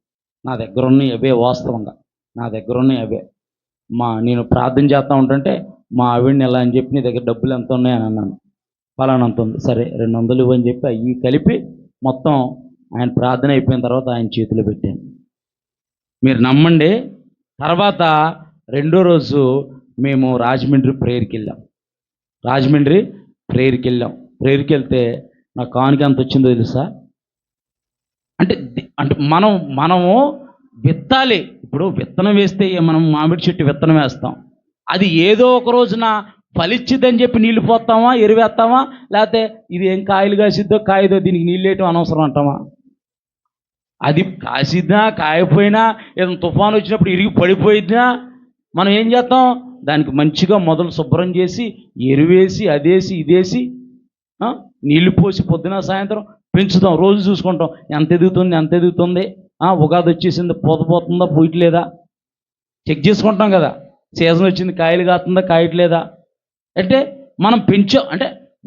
నా దగ్గర ఉన్నాయి అవే, వాస్తవంగా నా దగ్గర ఉన్నాయి అవే. నేను ప్రార్థన చేస్తూ ఉంటుంటే మా ఆవిడని ఎలా అని చెప్పి నీ దగ్గర డబ్బులు ఎంత ఉన్నాయని అన్నాను. ఫలానంత ఉంది, సరే 200 ఇవ్వని చెప్పి అవి కలిపి మొత్తం ఆయన ప్రార్థన అయిపోయిన తర్వాత ఆయన చేతిలో పెట్టాను. మీరు నమ్మండి, తర్వాత 2వ రోజు మేము రాజమండ్రి ప్రేయర్కి వెళ్ళాం. ప్రేయర్కి వెళ్తే నా కానుక ఎంత వచ్చిందో తెలుసా? అంటే మనము విత్తాలి. ఇప్పుడు విత్తనం వేస్తే మనం మామిడి చెట్టు విత్తనం వేస్తాం, అది ఏదో ఒక రోజున ఫలిచ్చిద్దని చెప్పి నీళ్ళు పోస్తామా, ఎరువేస్తామా, లేకపోతే ఇది ఏం కాయలు కాసిద్దో కాయదో దీనికి నీళ్ళు వేయటం అనవసరం అంటామా? అది కాసిద్దా కాయపోయినా ఏదైనా తుఫాను వచ్చినప్పుడు ఇరిగి పడిపోయిద్దా మనం ఏం చేస్తాం? దానికి మంచిగా మొదలు శుభ్రం చేసి ఎరువేసి అదేసి ఇదేసి నీళ్లు పోసి పొద్దున సాయంత్రం పెంచుతాం. రోజు చూసుకుంటాం ఎంత ఎదుగుతుంది, ఉగాది వచ్చేసింది, పోతుందా పోయట్లేదా చెక్ చేసుకుంటాం కదా. సీజన్ వచ్చింది, కాయలు కాస్తుందా కాయట్లేదా. అంటే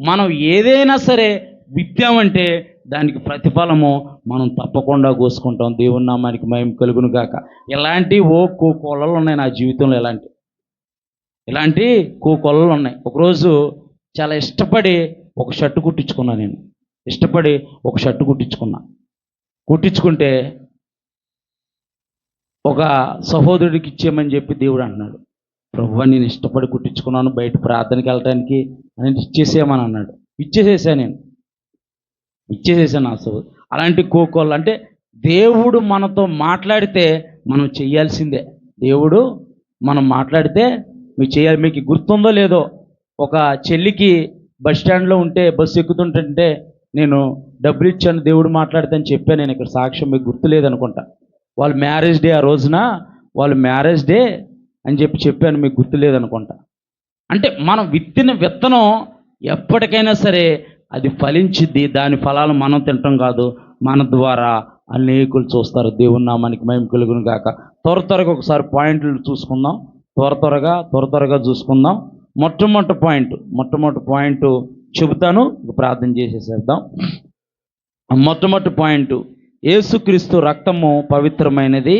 మనం ఏదైనా సరే విత్తామంటే దానికి ప్రతిఫలము మనం తప్పకుండా కోసుకుంటాం. దేవుని నామానికి మహిమ కలుగును గాక. ఇలాంటి కోకొల్లలు ఉన్నాయి నా జీవితంలో, ఇలాంటి కోకొల్లలు ఉన్నాయి. ఒకరోజు చాలా ఇష్టపడి ఒక షర్టు కుట్టించుకుంటే ఒక సహోదరుడికి ఇచ్చేయమని చెప్పి దేవుడు అంటున్నాడు. ప్రభువా, నేను ఇష్టపడి కుట్టించుకున్నాను, బయట ప్రార్థనకి వెళ్ళటానికి అని ఇచ్చేసేయమని అన్నాడు. ఇచ్చేసేసాను అసలు. అలాంటి కోకోళ్ళు అంటే దేవుడు మనతో మాట్లాడితే మనం చెయ్యాల్సిందే. దేవుడు మనం మాట్లాడితే మీకు చేయాలి. మీకు గుర్తుందో లేదో, ఒక చెల్లికి బస్ స్టాండ్లో ఉంటే బస్సు ఎక్కుతుంటే నేను డబ్బులు ఇచ్చాను దేవుడు మాట్లాడితే అని చెప్పాను. నేను ఇక్కడ సాక్ష్యం మీకు గుర్తు లేదనుకుంటా. వాళ్ళ మ్యారేజ్ డే, ఆ రోజున వాళ్ళ మ్యారేజ్ డే అని చెప్పాను, మీకు గుర్తు లేదనుకుంటా. అంటే మనం విత్తిన విత్తనం ఎప్పటికైనా సరే అది ఫలించిద్ది. దాని ఫలాలు మనం తినటం కాదు, మన ద్వారా అనేకులు చూస్తారు. దేవుని నామానికి మహిమ కలుగును గాక. త్వరగా ఒకసారి పాయింట్లు చూసుకుందాం. త్వరగా చూసుకుందాం. మొట్టమొదటి పాయింట్ చెబుతాను, ప్రార్థన చేసేసేద్దాం. మొట్టమొదటి పాయింట్, యేసుక్రీస్తు రక్తము పవిత్రమైనది,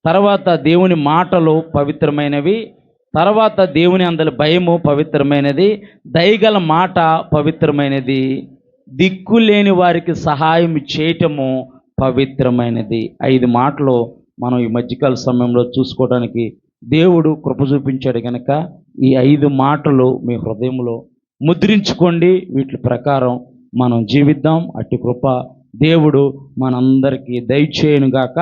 తర్వాత దేవుని మాటలు పవిత్రమైనవి, తర్వాత దేవుని అందరి భయము పవిత్రమైనది, దయగల మాట పవిత్రమైనది, దిక్కులేని వారికి సహాయం చేయటము పవిత్రమైనది. 5 మాటలు మనం ఈ మధ్యకాల సమయంలో చూసుకోవడానికి దేవుడు కృప చూపించాడు కనుక ఈ 5 మాటలు మీ హృదయంలో ముద్రించుకోండి. వీటి ప్రకారం మనం జీవిద్దాం. అట్టి కృప దేవుడు మనందరికీ దయచేయునుగాక.